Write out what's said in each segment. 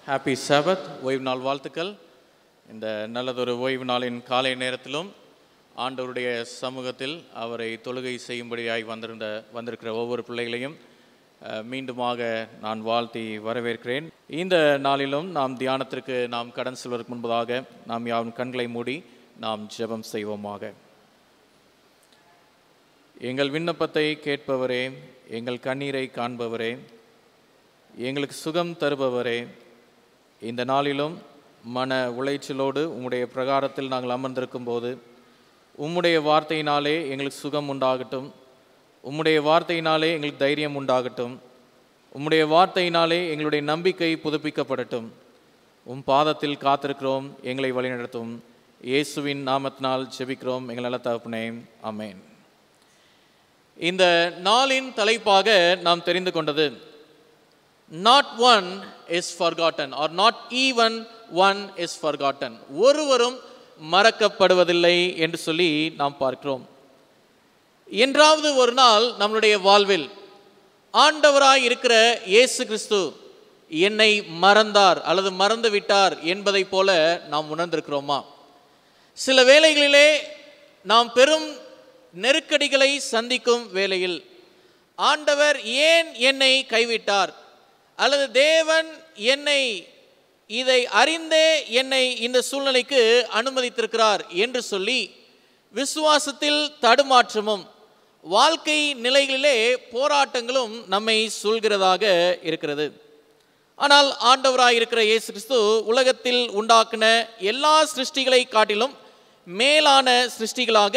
Happy சபத் ஓய்வு நாள் வாழ்த்துக்கள். இந்த நல்லதொரு ஓய்வு நாளின் காலை நேரத்திலும் ஆண்டவருடைய சமூகத்தில் அவரை தொழுகை செய்யும்படியாய் வந்திருக்கிற ஒவ்வொரு பிள்ளைகளையும் மீண்டுமாக நான் வாழ்த்தி வரவேற்கிறேன். இந்த நாளிலும் நாம் தியானத்திற்கு நாம் கடன் செல்வதற்கு முன்பதாக நாம் யாரும் கண்களை மூடி நாம் ஜெபம் செய்வோமாக. எங்கள் விண்ணப்பத்தை கேட்பவரே, எங்கள் கண்ணீரை காண்பவரே, எங்களுக்கு சுகம் தருபவரே, இந்த நாளிலும் மன உளைச்சலோடு உம்முடைய பிரகாரத்தில் நாங்கள் அமர்ந்திருக்கும் போது உம்முடைய வார்த்தையினாலே எங்களுக்கு சுகம் உண்டாகட்டும், உம்முடைய வார்த்தையினாலே எங்களுக்கு தைரியம் உண்டாகட்டும், உம்முடைய வார்த்தையினாலே எங்களுடைய நம்பிக்கை புதுப்பிக்கப்படட்டும். உம் பாதத்தில் காத்திருக்கிறோம், எங்களை வழிநடத்தும். இயேசுவின் நாமத்தினால் ஜெபிக்கிறோம் எங்கள் நல்ல தகப்பனே, ஆமென். இந்த நாளின் தலைப்பாக நாம் தெரிந்து கொண்டது not one is forgotten or not even one is forgotten. ஒருவரும் மறக்கப்படுவதில்லை என்று சொல்லி நாம் பார்க்கிறோம். என்றாவது ஒரு நாள் நம்முடைய வாழ்வில் ஆண்டவராய் இருக்கிற இயேசு கிறிஸ்து என்னை மறந்தார் அல்லது மறந்து விட்டார் என்பதை போல நாம் உணர்ந்திருக்கிறோமா? சில வேளைகளிலே நாம் பெரும் நெருக்கடிகளை சந்திக்கும் வேளையில் ஆண்டவர் ஏன் என்னை கைவிட்டார் அல்லது தேவன் என்னை இதை அறிந்தே என்னை இந்த சூழ்நிலைக்கு அனுமதித்திருக்கிறார் என்று சொல்லி விசுவாசத்தில் தடுமாற்றமும் வாழ்க்கை நிலைகளிலே போராட்டங்களும் நம்மை சூழ்கிறதாக இருக்கிறது. ஆனால் ஆண்டவராய் இருக்கிற இயேசு கிறிஸ்து உலகத்தில் உண்டாக்கின எல்லா சிருஷ்டிகளை காட்டிலும் மேலான சிருஷ்டிகளாக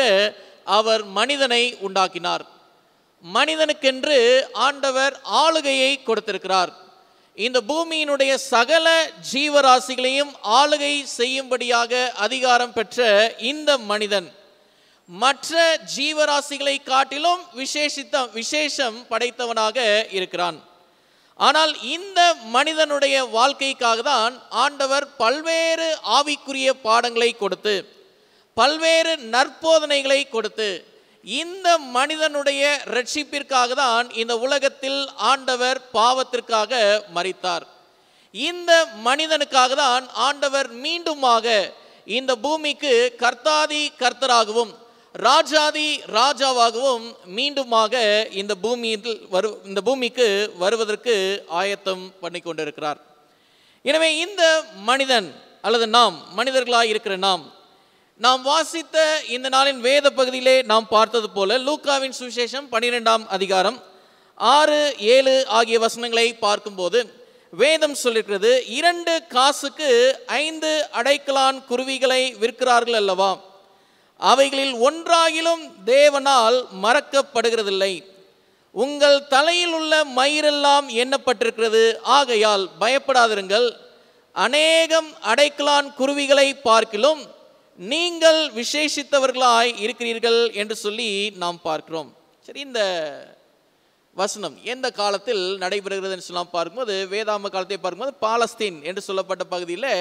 அவர் மனிதனை உண்டாக்கினார். மனிதனுக்கென்று ஆண்டவர் ஆளுகையை கொடுத்திருக்கிறார். இந்த பூமியினுடைய சகல ஜீவராசிகளையும் ஆளுகை செய்யும்படியாக அதிகாரம் பெற்ற இந்த மனிதன் மற்ற ஜீவராசிகளை காட்டிலும் விசேஷம் படைத்தவனாக இருக்கிறான். ஆனால் இந்த மனிதனுடைய வாழ்க்கைக்காக தான் ஆண்டவர் பல்வேறு ஆவிக்குரிய பாடங்களை கொடுத்து பல்வேறு நற்போதனைகளை கொடுத்து இந்த மனிதனுடைய ரட்சிப்பிற்காக தான் இந்த உலகத்தில் ஆண்டவர் பாவத்திற்காக மரித்தார். இந்த மனிதனுக்காக தான் ஆண்டவர் மீண்டுமாக இந்த பூமிக்கு கர்த்தாதி கர்த்தராகவும் ராஜாதி ராஜாவாகவும் மீண்டுமாக இந்த பூமிக்கு வருவதற்கு ஆயத்தம் பண்ணி கொண்டிருக்கிறார். எனவே இந்த மனிதன் அல்லது நாம் மனிதர்களாய் இருக்கிற நாம் வாசித்த இந்த நாளின் வேத பகுதியிலே நாம் பார்த்தது போல லூக்காவின் சுவிசேஷம் 12ஆம் அதிகாரம் 6, 7 ஆகிய வசனங்களை பார்க்கும்போது வேதம் சொல்லிருக்கிறது, 2 காசுக்கு 5 அடைக்கலான் குருவிகளை விற்கிறார்கள் அல்லவா, அவைகளில் ஒன்றாகிலும் தேவனால் மறக்கப்படுகிறதில்லை. உங்கள் தலையில் உள்ள மயிரெல்லாம் எண்ணப்பட்டிருக்கிறது, ஆகையால் பயப்படாதிருங்கள். அநேகம் அடைக்கலான் குருவிகளை பார்க்கிலும் நீங்கள் விசேஷித்தவர்களாய் இருக்கிறீர்கள் என்று சொல்லி நாம் பார்க்கிறோம். சரி, இந்த வசனம் எந்த காலத்தில் நடைபெறுகிறது என்று சொல்லலாம் பார்க்கும்போது வேதாம காலத்தை பார்க்கும்போது பாலஸ்தீன் என்று சொல்லப்பட்ட பகுதியில்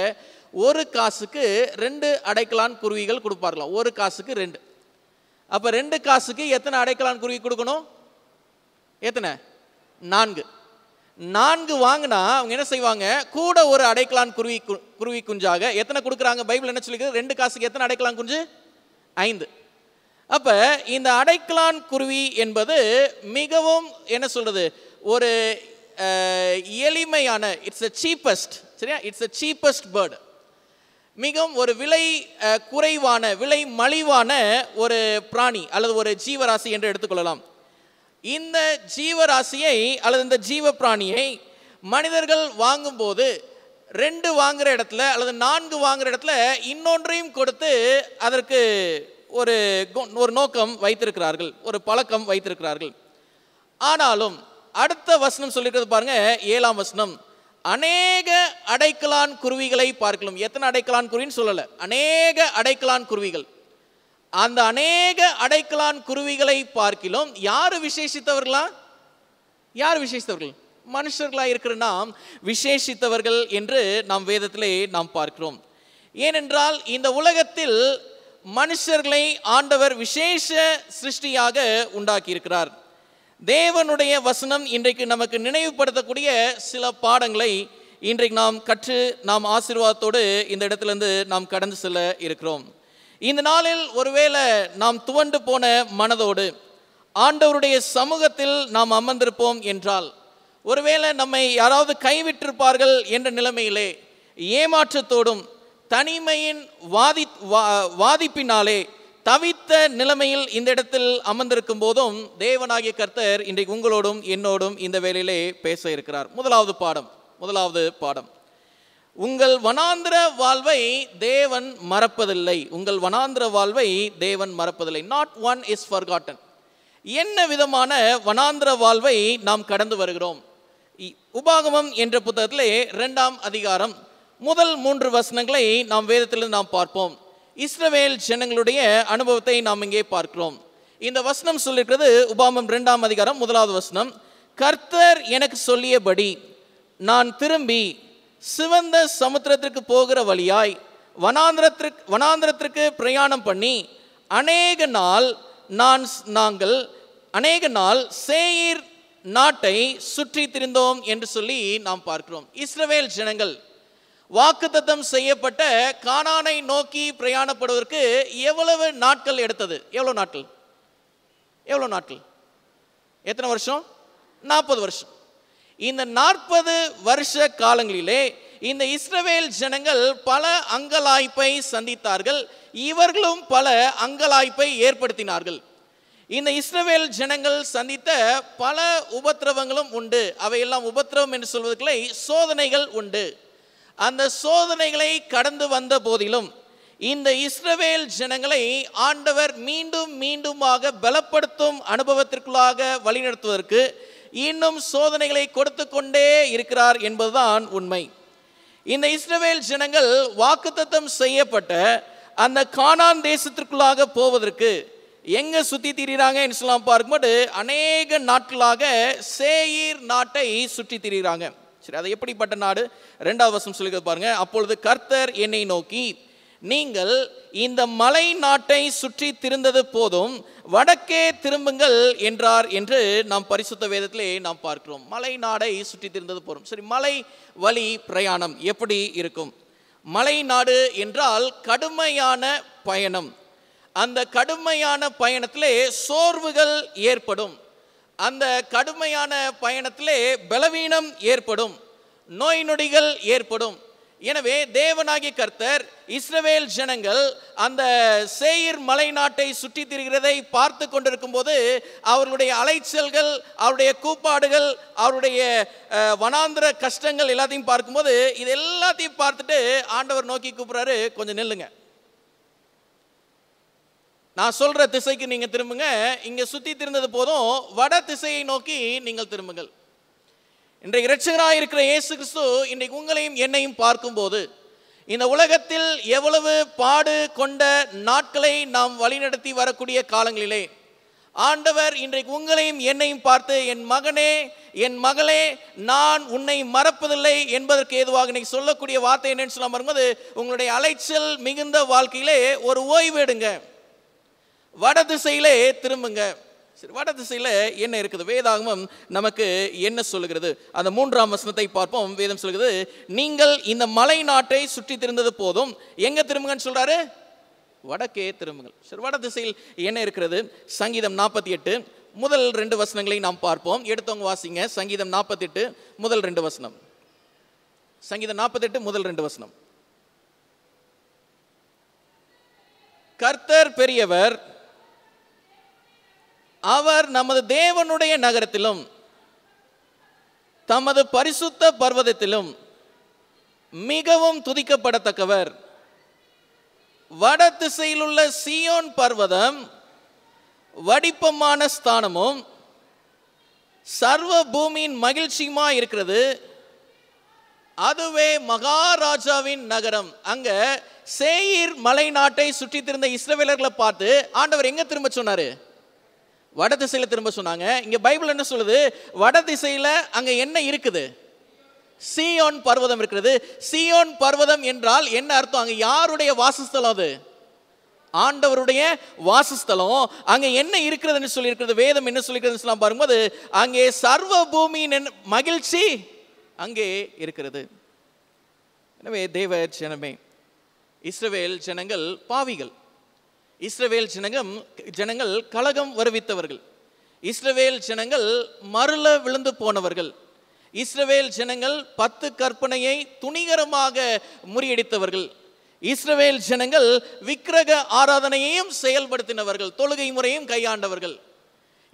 1 காசுக்கு 2 அடைக்கலான் குருவிகள் கொடுப்பார்களாம். 1 காசுக்கு 2. அப்போ 2 காசுக்கு எத்தனை அடைக்கலான் குருவி கொடுக்கணும்? எத்தனை? 4 வாங்கினா அவங்க என்ன செய்வாங்க, கூட ஒரு அடைக்கலான் குருவி குஞ்சாக எத்தனை கொடுக்குறாங்க? பைபிள் என்ன சொல்லிக்கிறது? 2 காசுக்கு எத்தனை அடைக்கலான் குஞ்சு? 5. அப்போ இந்த அடைக்கலான் குருவி என்பது மிகவும் என்ன சொல்றது, ஒரு எளிமையான, இட்ஸ் சீப்பஸ்ட், சரியா, இட்ஸ் சீப்பஸ்ட் பேர்டு, மிகவும் ஒரு விலை குறைவான விலை மலிவான ஒரு பிராணி அல்லது ஒரு ஜீவராசி என்று எடுத்துக்கொள்ளலாம். இந்த ஜீவராசியை அல்லது இந்த ஜீவ பிராணியை மனிதர்கள் வாங்கும்போது 2 வாங்குற இடத்துல அல்லது 4 வாங்குற இடத்துல இன்னொன்றையும் கொடுத்து அதற்கு ஒரு நோக்கம் வைத்திருக்கிறார்கள், ஒரு பழக்கம் வைத்திருக்கிறார்கள். ஆனாலும் அடுத்த வசனம் சொல்லிக்கிறது பாருங்க, 7ஆம் வசனம், அநேக அடைக்கலான் குருவிகளை பார்க்கலாம். எத்தனை அடைக்கலான் குருவின்னு சொல்லல, அநேக அடைக்கலான் குருவிகள். அந்த அநேக அடைக்கலான் குருவிகளை பார்க்கிலும் யாரு விசேஷித்தவர்களா? யார் விசேஷித்தவர்கள்? மனுஷர்களாக இருக்கிற நாம் விசேஷித்தவர்கள் என்று நாம் வேதத்திலே நாம் பார்க்கிறோம். ஏனென்றால் இந்த உலகத்தில் மனுஷர்களை ஆண்டவர் விசேஷ சிருஷ்டியாக உண்டாக்கி இருக்கிறார். தேவனுடைய வசனம் இன்றைக்கு நமக்கு நினைவுபடுத்தக்கூடிய சில பாடங்களை இன்றைக்கு நாம் கற்று நாம் ஆசீர்வாதத்தோடு இந்த இடத்திலிருந்து நாம் கடந்து செல்ல இருக்கிறோம். இந்த நாளில் ஒருவேளை நாம் துவண்டு போன மனதோடு ஆண்டவருடைய சமூகத்தில் நாம் அமர்ந்திருப்போம் என்றால், ஒருவேளை நம்மை யாராவது கைவிட்டிருப்பார்கள் என்ற நிலைமையிலே ஏமாற்றத்தோடும் தனிமையின் வாதிப்பினாலே தவித்த நிலைமையில் இந்த இடத்தில் அமர்ந்திருக்கும் போதும் தேவனாகிய கர்த்தர் இன்றைக்கு உங்களோடும் என்னோடும் இந்த வேளையிலே பேச இருக்கிறார். முதலாவது பாடம் உங்கள் வனாந்திர வாழ்வை தேவன் மறப்பதில்லை. உங்கள் வனாந்திர வாழ்வை தேவன் மறப்பதில்லை. Not one is forgotten. என்ன விதமான வனாந்திர வாழ்வை நாம் கடந்து வருகிறோம்? உபாகமம் என்ற புத்தகத்திலே 2ஆம் அதிகாரம் முதல் 3 வசனங்களை நாம் வேதத்திலிருந்து நாம் பார்ப்போம். இஸ்ரவேல் ஜனங்களுடைய அனுபவத்தை நாம் இங்கே பார்க்கிறோம். இந்த வசனம் சொல்லியிருக்கிறது, உபாகமம் 2ஆம் அதிகாரம் 1வது வசனம், கர்த்தர் எனக்கு சொல்லியபடி நான் திரும்பி சிவந்த சமுத்திரத்திற்கு போகிற வழியாய் வனாந்திரத்திற்கு பிரயாணம் பண்ணி அநேக நாள் சேயீர் நாட்டை சுற்றி திரிந்தோம் என்று சொல்லி நாம் பார்க்கிறோம். இஸ்ரவேல் ஜனங்கள் வாக்குத்தத்தம் செய்யப்பட்ட கானானை நோக்கி பிரயாணப்படுவதற்கு எவ்வளவு நாட்கள் எடுத்தது? எவ்வளவு நாட்கள்? எத்தனை வருஷம்? 40 வருஷம். இந்த 40 வருஷ காலங்களிலே இந்த இஸ்ரவேல் ஜனங்கள் பல அங்கலாய்ப்பை சந்தித்தார்கள். இவர்களும் பல அங்கலாய்ப்பை ஏற்படுத்தினார்கள். இந்த இஸ்ரவேல் ஜனங்கள் சந்தித்த பல உபத்திரவங்களும் உண்டு. அவையெல்லாம் உபத்திரவம் என்று சொல்வதற்கில்லை, சோதனைகள் உண்டு. அந்த சோதனைகளை கடந்து வந்த போதிலும் இந்த இஸ்ரவேல் ஜனங்களை ஆண்டவர் மீண்டுமாக பலப்படுத்தும் அனுபவத்திற்குள்ளாக வழிநடத்துவதற்கு இன்னும் சோதனைகளை கொடுத்து கொண்டே இருக்கிறார் என்பதுதான் உண்மை. இந்த இஸ்ரவேல் ஜனங்கள் வாக்குத்தத்தம் செய்யப்பட்ட அந்த கானான் தேசத்திற்குள்ளாக போவதற்கு எங்க சுத்தி திரிகிறாங்க என்று சொல்லலாம் பார்க்கும்போது அநேக நாட்களாக சேயீர் நாட்டை சுற்றி திரிகிறாங்க. சரி, அது எப்படிப்பட்ட நாடு? 2வது வசனம் சொல்லுகிறது பாருங்க. அப்பொழுது கர்த்தர் என்னை நோக்கி, நீங்கள் இந்த மலை நாட்டை சுற்றி திரிந்தது போதும், வடக்கே திரும்புங்கள் என்றார் என்று நாம் பரிசுத்த வேதத்திலே நாம் பார்க்கிறோம். மலை நாடை சுற்றி திரிந்தது போதும். சரி, மலை வழி பிரயாணம் எப்படி இருக்கும்? மலை நாடு என்றால் கடுமையான பயணம். அந்த கடுமையான பயணத்திலே சோர்வுகள் ஏற்படும். அந்த கடுமையான பயணத்திலே பலவீனம் ஏற்படும், நோய் நொடிகள் ஏற்படும். எனவே தேவனாகிய கர்த்தர் இஸ்ரவேல் ஜனங்கள் அந்த சேயீர் மலை நாட்டை சுற்றி திரிகிறதை பார்த்து கொண்டிருக்கும் போது அவர்களுடைய அலைச்சல்கள், அவருடைய கூப்பாடுகள், அவருடைய வனாந்திர கஷ்டங்கள் எல்லாத்தையும் பார்க்கும்போது இது எல்லாத்தையும் பார்த்துட்டு ஆண்டவர் நோக்கி கூப்பிடுறாரு, கொஞ்சம் நில்லுங்க, நான் சொல்ற திசைக்கு நீங்க திரும்புங்க. இங்க சுத்தி திருந்தது போதும், வட திசையை நோக்கி நீங்கள் திரும்புங்கள். இன்றைக்கு இரட்சகராக இருக்கிற இயேசு கிறிஸ்து இன்றைக்கு உங்களையும் என்னையும் பார்க்கும்போது இந்த உலகத்தில் எவ்வளவு பாடு கொண்ட நாட்களை நாம் வழிநடத்தி வரக்கூடிய காலங்களிலே ஆண்டவர் இன்றைக்கு உங்களையும் என்னையும் பார்த்து, என் மகனே, என் மகளே, நான் உன்னை மறப்பதில்லை என்பதற்கு ஏதுவாக இன்னைக்கு சொல்லக்கூடிய வார்த்தை என்னன்னு சொல்ல வரும்போது, உங்களுடைய அலைச்சல் மிகுந்த வாழ்க்கையிலே ஒரு ஓய்வு எடுங்க, வட திசையிலே திரும்புங்க. சரி, வட திசையில என்ன இருக்குது? வேதாகமம் நமக்கு என்ன சொல்லுகிறது? அந்த 3ஆம் வசனத்தை பார்ப்போம். வேதம் சொல்லுகிறது, நீங்கள் இந்த மலை நாட்டை சுற்றி திருந்தது போதும், எங்க திரும்புங்கன்னு சொல்றாரு? வடக்கே திரும்புங்கள். சரி, வட திசையில் என்ன இருக்கிறது? சங்கீதம் 48 முதல் 2 வசனங்களை நாம் பார்ப்போம். எடுத்தவங்க வாசிங்க. சங்கீதம் 48 முதல் 2 வசனம். சங்கீதம் 48 முதல் 2 வசனம். கர்த்தர் பெரியவர், அவர் நமது தேவனுடைய நகரத்திலும் தமது பரிசுத்த பர்வதத்திலும் மிகவும் துதிக்கப்படத்தக்கவர். வட திசையில் உள்ள சீயோன் பர்வதம் வடிப்பமான ஸ்தானமும் சர்வ பூமியின் மகிழ்ச்சியுமா இருக்கிறது. அதுவே மகாராஜாவின் நகரம். அங்க சேயீர் மலை நாட்டை சுற்றி திருந்த இஸ்ரவேலர்களை பார்த்து ஆண்டவர் எங்க திரும்ப சொன்னாரு? வட திசையில திரும்ப சொன்னாங்க. இங்க பைபிள் என்ன சொல்லுது? வட திசையில அங்க என்ன இருக்குது? சீயோன் பர்வதம் இருக்கிறது. சீயோன் பர்வதம் என்றால் என்ன அர்த்தம்? அங்க யாருடைய வாசஸ்தலம்? அது ஆண்டவருடைய வாசஸ்தலம். அங்க என்ன இருக்கிறதுன்னு சொல்லி இருக்கிறது? வேதம் என்ன சொல்லிக்கிறது பாரும்போது, அங்கே சர்வ பூமியின் மகிழ்ச்சி அங்கே இருக்கிறது. எனவே தேவ ஜனமே, இஸ்ரவேல் ஜனங்கள் பாவிகள். இஸ்ரவேல் ஜனங்கள் கலகம் வருவித்தவர்கள். இஸ்ரவேல் ஜனங்கள் மருள விழுந்து போனவர்கள். இஸ்ரவேல் ஜனங்கள் 10 கற்பனையை துணிகரமாக முறியடித்தவர்கள். இஸ்ரவேல் ஜனங்கள் விக்கிரக ஆராதனையையும் செயல்படுத்தினவர்கள், தொழுகை முறையும் கையாண்டவர்கள்.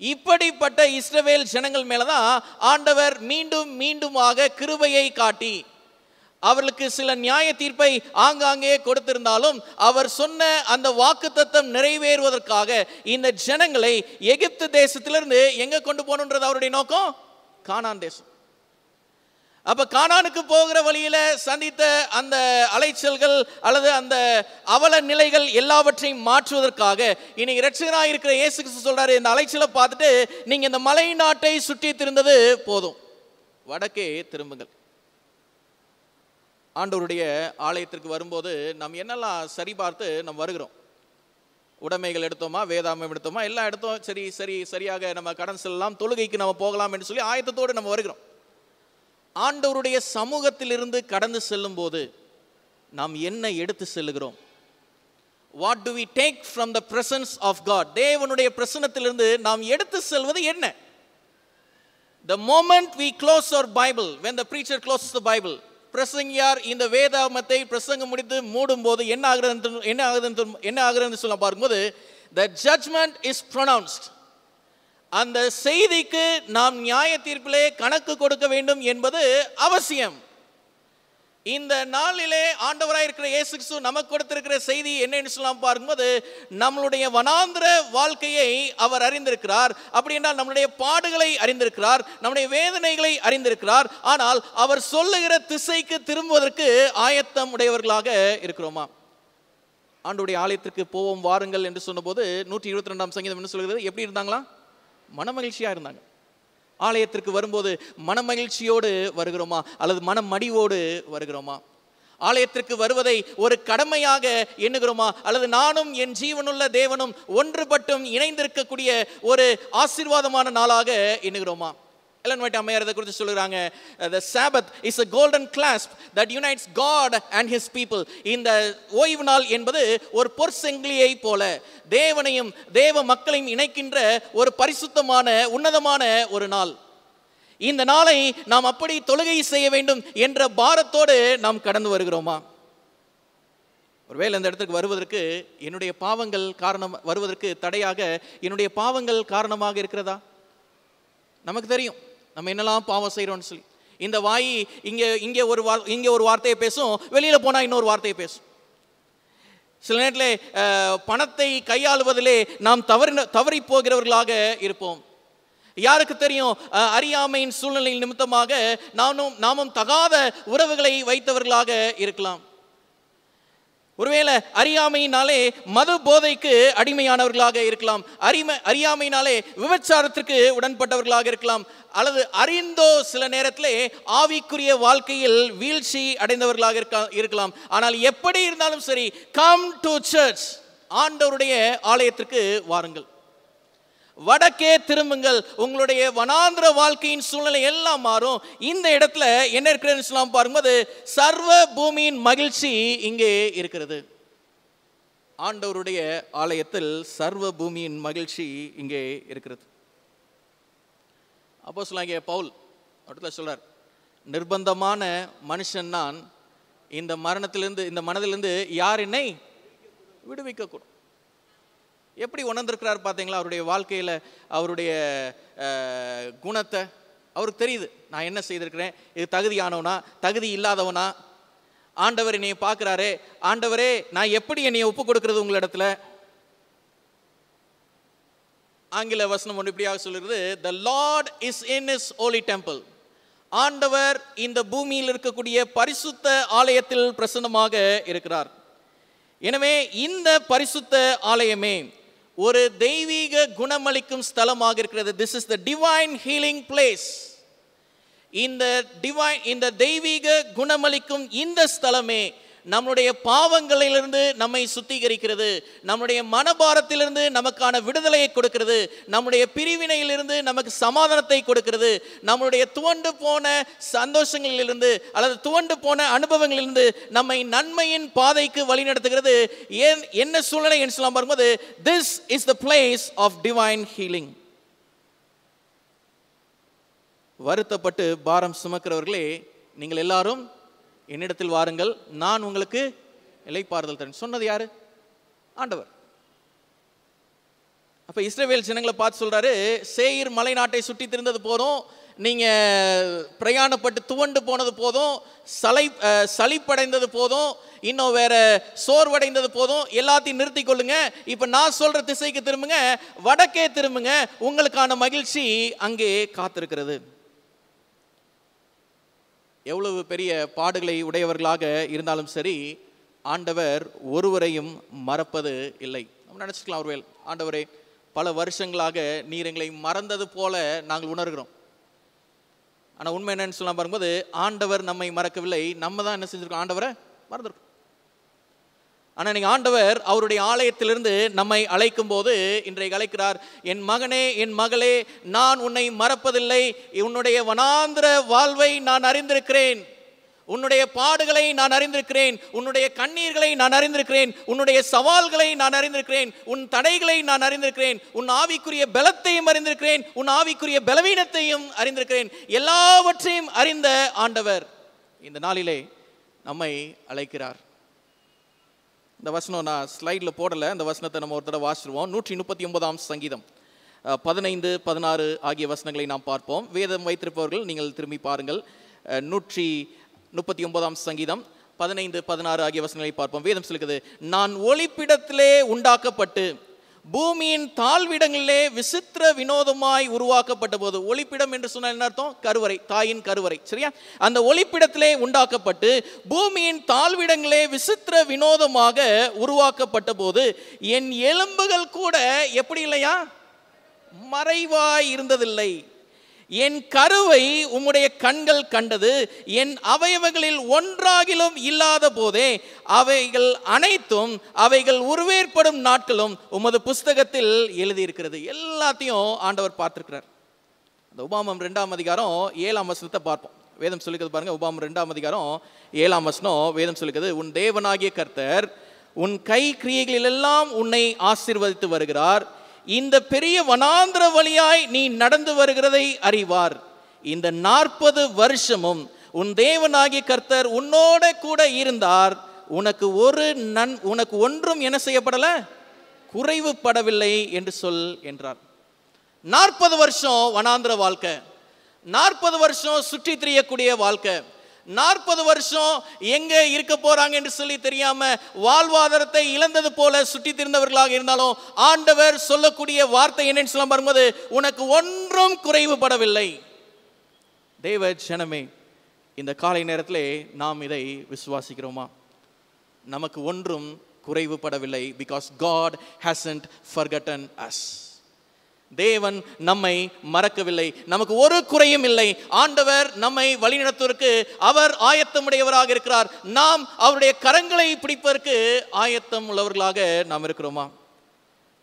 இப்படிப்பட்ட இஸ்ரவேல் ஜனங்கள் மேலதான் ஆண்டவர் மீண்டும் மீண்டுமாக கிருபையை காட்டி அவர்களுக்கு சில நியாய தீர்ப்பை ஆங்காங்கே கொடுத்திருந்தாலும் அவர் சொன்ன அந்த வாக்குத்தத்தம் நிறைவேறுவதற்காக இந்த ஜனங்களை எகிப்து தேசத்திலிருந்து எங்க கொண்டு போகணுன்றது அவருடைய நோக்கம், கானான் தேசம். அப்ப கானானுக்கு போகிற வழியில சந்தித்த அந்த அலைச்சல்கள் அல்லது அந்த அவல நிலைகள் எல்லாவற்றையும் மாற்றுவதற்காக இன்னைக்கு இரட்சகராக இருக்கிற இயேசு கிறிஸ்து சொல்றாரு, இந்த அலைச்சலை பார்த்துட்டு நீங்க இந்த மலை நாட்டை சுற்றி திருந்தது போதும், வடக்கே திரும்புங்கள். ஆண்டவருடைய ஆலயத்திற்கு வரும்போது நாம் என்னெல்லாம் சரி பார்த்து நம்ம வருகிறோம். உடைமைகள் எடுத்தோமா, வேதாமம் எடுத்தோமா, எல்லாம் எடுத்தோம், சரியாக நம்ம கடன் செல்லலாம், தொழுகைக்கு நம்ம போகலாம் என்று சொல்லி ஆயத்தத்தோடு நம்ம வருகிறோம். ஆண்டவருடைய சமூகத்திலிருந்து கடந்து செல்லும் போது நாம் என்ன எடுத்து செல்லுகிறோம்? What do we take from the presence of God? தேவனுடைய பிரசன்னத்திலிருந்து நாம் எடுத்து செல்வது என்ன? The moment we close our Bible, when the preacher closes the Bible, பிரசங்கியார் இந்த வேதாகமத்தை பிரசங்கம் முடித்து மூடும் போது என்ன ஆகுதுன்னு சொல்ல பார்க்கும்போது, the judgment is pronounced. அந்த செய்திக்கு நாம் நியாய தீர்ப்பிலே கணக்கு கொடுக்க வேண்டும் என்பது அவசியம். இந்த நாளிலே ஆண்டவராய் இருக்கிற இயேசு கிறிஸ்து நமக்கு கொடுத்திருக்கிற செய்தி என்னன்னு சொல்லலாம் பார்க்கும்போது, நம்மளுடைய வனாந்திர வாழ்க்கையை அவர் அறிந்திருக்கிறார். அப்படி என்றால் நம்மளுடைய பாடுகளை அறிந்திருக்கிறார், நம்முடைய வேதனைகளை அறிந்திருக்கிறார். ஆனால் அவர் சொல்லுகிற திசைக்கு திரும்புவதற்கு ஆயத்தம் உடையவர்களாக இருக்கிறோமா? ஆண்டவருடைய ஆலயத்திற்கு போவோம் வாருங்கள் என்று சொன்னபோது 122ஆம் சங்கீதம் என்ன சொல்கிறது? எப்படி இருந்தாங்களா? மனமகிழ்ச்சியா இருந்தாங்க. ஆலயத்திற்கு வரும்போது மனமகிழ்ச்சியோடு வருகிறோமா அல்லது மனமடிவோடு வருகிறோமா? ஆலயத்திற்கு வருவதை ஒரு கடமையாக எண்ணுகிறோமா அல்லது நானும் என் ஜீவனுள்ள தேவனும் ஒன்றுபட்டும் இணைந்திருக்கக்கூடிய ஒரு ஆசீர்வாதமான நாளாக எண்ணுகிறோமா? எலன் ஒயிட் அம்மையார் இதை குறித்து சொல்லுறாங்க, the Sabbath is a golden clasp that unites God and his people. இந்த ஓய்வு நாள் என்பது ஒரு பொற்சங்கிலியை போல தேவனையும் தேவ மக்களையும் இணைக்கின்ற ஒரு பரிசுத்தமான உன்னதமான ஒரு நாள். இந்த நாளை நாம் அப்படி தொழுகை செய்ய வேண்டும் என்ற பாரத்தோடு நாம் கடந்து வருகிறோமா? ஒருவேளை இந்த இடத்துக்கு வருவதற்கு என்னுடைய பாவங்கள் வருவதற்கு தடையாக என்னுடைய பாவங்கள் காரணமாக இருக்கிறதா? நமக்கு தெரியும் நம்ம என்னெல்லாம் பாவம் செய்கிறோம்னு சொல்லி. இந்த வாய் இங்கே ஒரு வார்த்தையை பேசும், வெளியில் போனால் இன்னொரு வார்த்தையை பேசும். சில நேரத்தில் பணத்தை கையாளுவதிலே நாம் தவறி போகிறவர்களாக இருப்போம். யாருக்கு தெரியும், அறியாமையின் சூழ்நிலையின் நிமித்தமாக நாமும் தகாத உறவுகளை வைத்தவர்களாக இருக்கலாம். ஒருவேளை அறியாமையினாலே மது போதைக்கு அடிமையானவர்களாக இருக்கலாம், அறியாமையினாலே விபச்சாரத்திற்கு உடன்பட்டவர்களாக இருக்கலாம், அல்லது அறிந்தோ சில நேரத்திலே ஆவிக்குரிய வாழ்க்கையில் வீழ்ச்சி அடைந்தவர்களாக இருக்கலாம். ஆனால் எப்படி இருந்தாலும் சரி, கம் டு சர்ச், ஆண்டவருடைய ஆலயத்திற்கு வாருங்கள், வடக்கே திரும்புங்கள். உங்களுடைய வனாந்திர வாழ்க்கையின் சூழ்நிலை எல்லாம் மாறும். இந்த இடத்துல என்ன இருக்கிறதுன்னு சொல்லலாம் பாரும்போது, சர்வ பூமியின் மகிழ்ச்சி இங்கே இருக்கிறது. ஆண்டவருடைய ஆலயத்தில் சர்வ பூமியின் மகிழ்ச்சி இங்கே இருக்கிறது. அப்போஸ்தலனாகிய பவுல் இடத்துல சொல்றார், நிர்பந்தமான மனுஷன் நான், இந்த மனதிலிருந்து யார் என்னை விடுவிக்க கூடும். எப்படி உணர்ந்திருக்கிறார் பார்த்தீங்களா? அவருடைய வாழ்க்கையில் அவருடைய குணத்தை அவருக்கு தெரியுது. நான் என்ன செய்திருக்கிறேன், இது தகுதியானவனா தகுதி இல்லாதவனா? ஆண்டவர் என்னைய பார்க்குறாரே, ஆண்டவரே நான் எப்படி என்னைய ஒப்பு கொடுக்கறது உங்களிடத்துல? ஆங்கில வசனம் ஒன்று இப்படியாக சொல்லுறது, the Lord is in his holy temple. ஆண்டவர் இந்த பூமியில் இருக்கக்கூடிய பரிசுத்த ஆலயத்தில் பிரசன்னமாக இருக்கிறார். எனவே இந்த பரிசுத்த ஆலயமே ஒரு தெய்வீக குணமளிக்கும் ஸ்தலமாக இருக்கிறது. This is the divine healing place. இந்த தெய்வீக குணமளிக்கும் இந்த ஸ்தலமே நம்முடைய பாவங்களிலிருந்து நம்மை சுத்திகரிக்கிறது, நம்முடைய மனபாரத்திலிருந்து நமக்கான விடுதலையை கொடுக்கிறது, நம்முடைய பிரிவினையிலிருந்து நமக்கு சமாதானத்தை கொடுக்கிறது, நம்முடைய துவண்டு போன சந்தோஷங்களிலிருந்து அல்லது துவண்டு போன அனுபவங்களிலிருந்து நம்மை நன்மையின் பாதைக்கு வழிநடத்துகிறது. என்ன சூழ்நிலை என்று சொல்ல பார்க்கும்போது, this is the place of divine healing. வருத்தப்பட்டு பாரம் சுமக்கிறவர்களே, நீங்கள் எல்லாரும் என்னிடத்தில் வாருங்கள், நான் உங்களுக்கு இளைப்பாறுதல் தரேன். சொன்னது யாரு? ஆண்டவர். அப்ப இஸ்ரவேல் ஜனங்களை பார்த்து சொல்றாரு, சேயீர் மலை நாட்டை சுற்றி திரிந்தது போதும், நீங்க பிரயாணப்பட்டு துவண்டு போனது போதும், சலிப்படைந்தது போதும், இன்னும் வேற சோர்வடைந்தது போதும், எல்லாத்தையும் நிறுத்தி கொள்ளுங்க. இப்ப நான் சொல்ற திசைக்கு திரும்புங்க, வடக்கே திரும்புங்க, உங்களுக்கான மகிழ்ச்சி அங்கே காத்திருக்கிறது. எவ்வளவு பெரிய பாடுகளை உடையவர்களாக இருந்தாலும் சரி, ஆண்டவர் ஒருவரையும் மறப்பது இல்லை. நம்ம நினச்சிக்கலாம், ஒருவேளை ஆண்டவரே பல வருஷங்களாக நீர் எங்களை மறந்தது போல நாங்கள் உணர்கிறோம். ஆனால் உண்மை என்னன்னு சொல்லலாம் பாரும்போது, ஆண்டவர் நம்மை மறக்கவில்லை, நம்ம தான் என்ன செஞ்சிருக்கோம், ஆண்டவரை மறந்துருக்கோம். ஆனால் நீங்கள் ஆண்டவர் அவருடைய ஆலயத்திலிருந்து நம்மை அழைக்கும் போது இன்றைக்கு அழைக்கிறார், என் மகனே என் மகளே, நான் உன்னை மறப்பதில்லை, உன்னுடைய வனாந்திர வாழ்வை நான் அறிந்திருக்கிறேன், உன்னுடைய பாடுகளை நான் அறிந்திருக்கிறேன், உன்னுடைய கண்ணீர்களை நான் அறிந்திருக்கிறேன், உன்னுடைய சவால்களை நான் அறிந்திருக்கிறேன், உன் தடைகளை நான் அறிந்திருக்கிறேன், உன் ஆவிக்குரிய பலத்தையும் அறிந்திருக்கிறேன், உன் ஆவிக்குரிய பலவீனத்தையும் அறிந்திருக்கிறேன். எல்லாவற்றையும் அறிந்த ஆண்டவர் இந்த நாளிலே நம்மை அழைக்கிறார். இந்த வசனம் நான் ஸ்லைடில் போடலை, அந்த வசனத்தை நம்ம ஒரு தடவை வாசிடுவோம். 139 சங்கீதம் 15, 16 ஆகிய வசனங்களை நாம் பார்ப்போம். வேதம் வைத்திருப்பவர்கள் நீங்கள் திரும்பி பாருங்கள். 139 சங்கீதம் 15, 16 ஆகிய வசனங்களை பார்ப்போம். வேதம் சொல்லுகிறது, நான் ஒளிப்பிடத்திலே உண்டாக்கப்பட்டு பூமியின் தாழ்விடங்களிலே விசித்திர வினோதமாய் உருவாக்கப்பட்ட போது. ஒளிப்பிடம் என்று சொன்னால் என்ன அர்த்தம்? கருவறை, தாயின் கருவறை, சரியா? அந்த ஒளிப்பிடத்திலே உண்டாக்கப்பட்டு பூமியின் தாழ்விடங்களே விசித்திர வினோதமாக உருவாக்கப்பட்ட போது என் எலும்புகள் கூட எப்படி இல்லையா, மறைவாய் இருந்ததில்லை. என் கருவை உம்முடைய கண்கள் கண்டது, என் அவயவங்களில் ஒன்றாகிலும் இல்லாத போதே அவைகள் அனைத்தும் அவைகள் உருவேற்படும் நாட்களும் உமது புஸ்தகத்தில் எழுதியிருக்கிறது. எல்லாத்தையும் ஆண்டவர் பார்த்திருக்கிறார். அந்த உபாமம் 2ஆம் அதிகாரம் 7ஆம் வசனத்தை பார்ப்போம். வேதம் சொல்லிக்கிறது பாருங்க. உபாமம் 2ஆம் அதிகாரம் 7ஆம் வசனம் வேதம் சொல்லிக்கிறது, உன் தேவனாகிய கர்த்தர் உன் கை கிரியைகளிலெல்லாம் உன்னை ஆசீர்வதித்து வருகிறார், இந்த பெரிய வனாந்திர வழியாய் நீ நடந்து வருகிறதை அறிவார். இந்த 40 வருஷமும் உன் தேவனாகிய கர்த்தர் உன்னோட கூட இருந்தார், உனக்கு ஒன்றும் என்ன செய்யப்படல, குறைவுபடவில்லை என்று சொல் என்றார். 40 வருஷம் வனாந்திர வாழ்க்கை, 40 வருஷம் சுற்றி திரியக்கூடிய வாழ்க்கை, 40 வருஷம் எங்க இருக்க போறாங்க என்று சொல்லி தெரியாம வாழ்வாதாரத்தை இழந்தது போல சுற்றி திரிந்தவர்களாக இருந்தாலும் ஆண்டவர் சொல்லக்கூடிய வார்த்தை என்னன்னு சொல்ல வரும்போது, உனக்கு ஒன்றும் குறைவுபடவில்லை. தேவ ஜனமே, இந்த காலை நேரத்திலே நாம் இதை விசுவாசிக்கிறோமா? நமக்கு ஒன்றும் குறைவுபடவில்லை. Because God hasn't forgotten us. தேவன் நம்மை மறக்கவில்லை, நமக்கு ஒரு குறையும் இல்லை. ஆண்டவர் நம்மை வழிநடத்துவதற்கு அவர் ஆயத்தமுடையவராக இருக்கிறார். நாம் அவருடைய கரங்களை பிடிப்பதற்கு ஆயத்தம் உள்ளவர்களாக நாம் இருக்கிறோமா?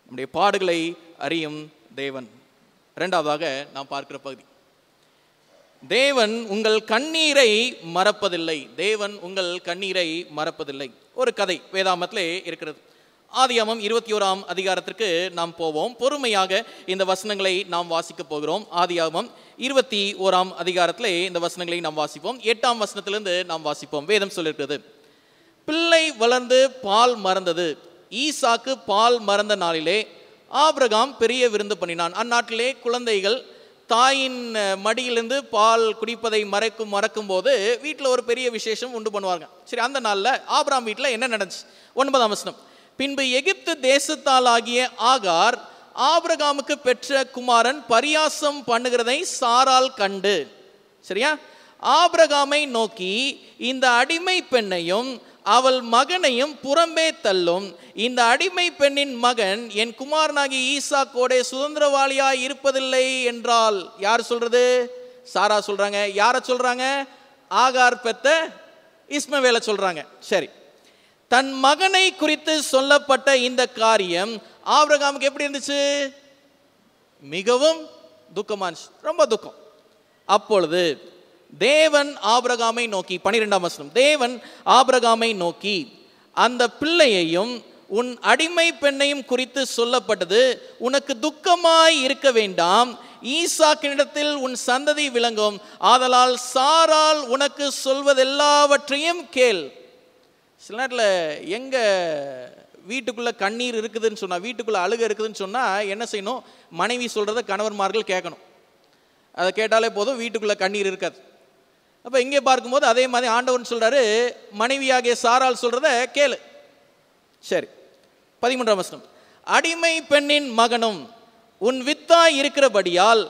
நம்முடைய பாடுகளை அறியும் தேவன். இரண்டாவதாக நாம் பார்க்கிற பகுதி, தேவன் உங்கள் கண்ணீரை மறப்பதில்லை. தேவன் உங்கள் கண்ணீரை மறப்பதில்லை. ஒரு கதை வேதாமத்திலே இருக்கிறது. ஆதியாகமம் 21ஆம் அதிகாரத்திற்கு நாம் போவோம். பொறுமையாக இந்த வசனங்களை நாம் வாசிக்க போகிறோம். ஆதியாகமம் 21ஆம் அதிகாரத்திலே இந்த வசனங்களை நாம் வாசிப்போம். 8ஆம் வசனத்திலிருந்து நாம் வாசிப்போம். வேதம் சொல்லியிருக்கிறது, பிள்ளை வளர்ந்து பால் மறந்தது. ஈசாக்கு பால் மறந்த நாளிலே ஆபிரகாம் பெரிய விருந்து பண்ணினான். அந்நாட்டிலே குழந்தைகள் தாயின் மடியிலிருந்து பால் குடிப்பதை மறக்கும் போது வீட்டில் ஒரு பெரிய விசேஷம் உண்டு பண்ணுவாங்க. சரி, அந்த நாளில் ஆபிரகாம் வீட்டில் என்ன நடந்துச்சு? 9ஆம் வசனம், பின்பு எகிப்து தேசத்தாலாகிய ஆகார் ஆபிரகாமுக்கு பெற்ற குமாரன் பரியாசம் பண்ணுகிறதை சாரால் கண்டு, சரியா, ஆபிரகாமை நோக்கி, இந்த அடிமை பெண்ணையும் அவள் மகனையும் புறம்பே தள்ளும். இந்த அடிமை பெண்ணின் மகன் என் குமாரனாகி ஈசாக்கோடே சுதந்திரவாளியாய் இருப்பதில்லை என்றால். யார் சொல்றது? சாரா சொல்றாங்க. யார சொல்றாங்க? ஆகார் பெத்த இஸ்மவேலை சொல்றாங்க. சரி, தன் மகனை குறித்து சொல்லப்பட்ட இந்த காரியம் ஆபிரகாமுக்கு எப்படி இருந்துச்சு? மிகவும் துக்கமானுச்சு, ரொம்ப துக்கம். அப்பொழுது தேவன் ஆபிரகாமை நோக்கி, 12ஆம் வசனம், தேவன் ஆபிரகாமை நோக்கி, அந்த பிள்ளையையும் உன் அடிமை பெண்ணையும் குறித்து சொல்லப்பட்டது உனக்கு துக்கமாய் இருக்க வேண்டாம், ஈசாக்கினிடத்தில் உன் சந்ததி விளங்கும், ஆதலால் சாரால் உனக்கு சொல்வதெல்லாவற்றையும் கேள். சில நேரத்தில் எங்க வீட்டுக்குள்ள கண்ணீர் இருக்குதுன்னு சொன்னா, வீட்டுக்குள்ள அழுக இருக்குதுன்னு சொன்னா என்ன செய்யணும்? மனைவி சொல்றத கணவன்மார்கள் கேட்கணும். அதை கேட்டாலே போதும், வீட்டுக்குள்ள கண்ணீர் இருக்காது. அப்ப இங்கே பார்க்கும்போது அதே மாதிரி ஆண்டவன் சொல்றாரு, மனைவியாகிய சாரால் சொல்றத கேளு. சரி, 13ஆம் வசனம், அடிமை பெண்ணின் மகனும் உன் வித்தாய் இருக்கிறபடியால்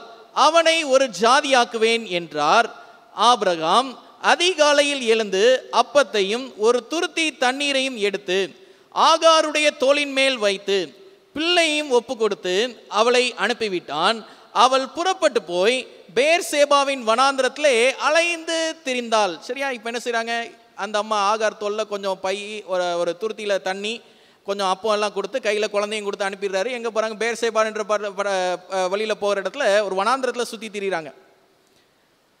அவனை ஒரு ஜாதியாக்குவேன் என்றார். ஆபிரகாம் அதிகாலையில் எழுந்து அப்பத்தையும் ஒரு துருத்தி தண்ணீரையும் எடுத்து ஆகாருடைய தோளின் மேல் வைத்து பிள்ளையும் ஒப்பு கொடுத்து அவளை அனுப்பிவிட்டான். அவள் புறப்பட்டு போய் பேர்சேபாவின் வனாந்திரத்திலே அலைந்து திரிந்தாள். சரியா? இப்போ என்ன செய்கிறாங்க? அந்த அம்மா ஆகார் தோல்ல கொஞ்சம் பை, ஒரு துருத்தியில் தண்ணி, கொஞ்சம் அப்பம் எல்லாம் கொடுத்து கையில் குழந்தையும் கொடுத்து அனுப்பிடுறாரு. எங்கே போகிறாங்க? பேர்சேபான்ற வழியில் போகிற இடத்துல ஒரு வனாந்திரத்தில் சுற்றி திரிகிறாங்க.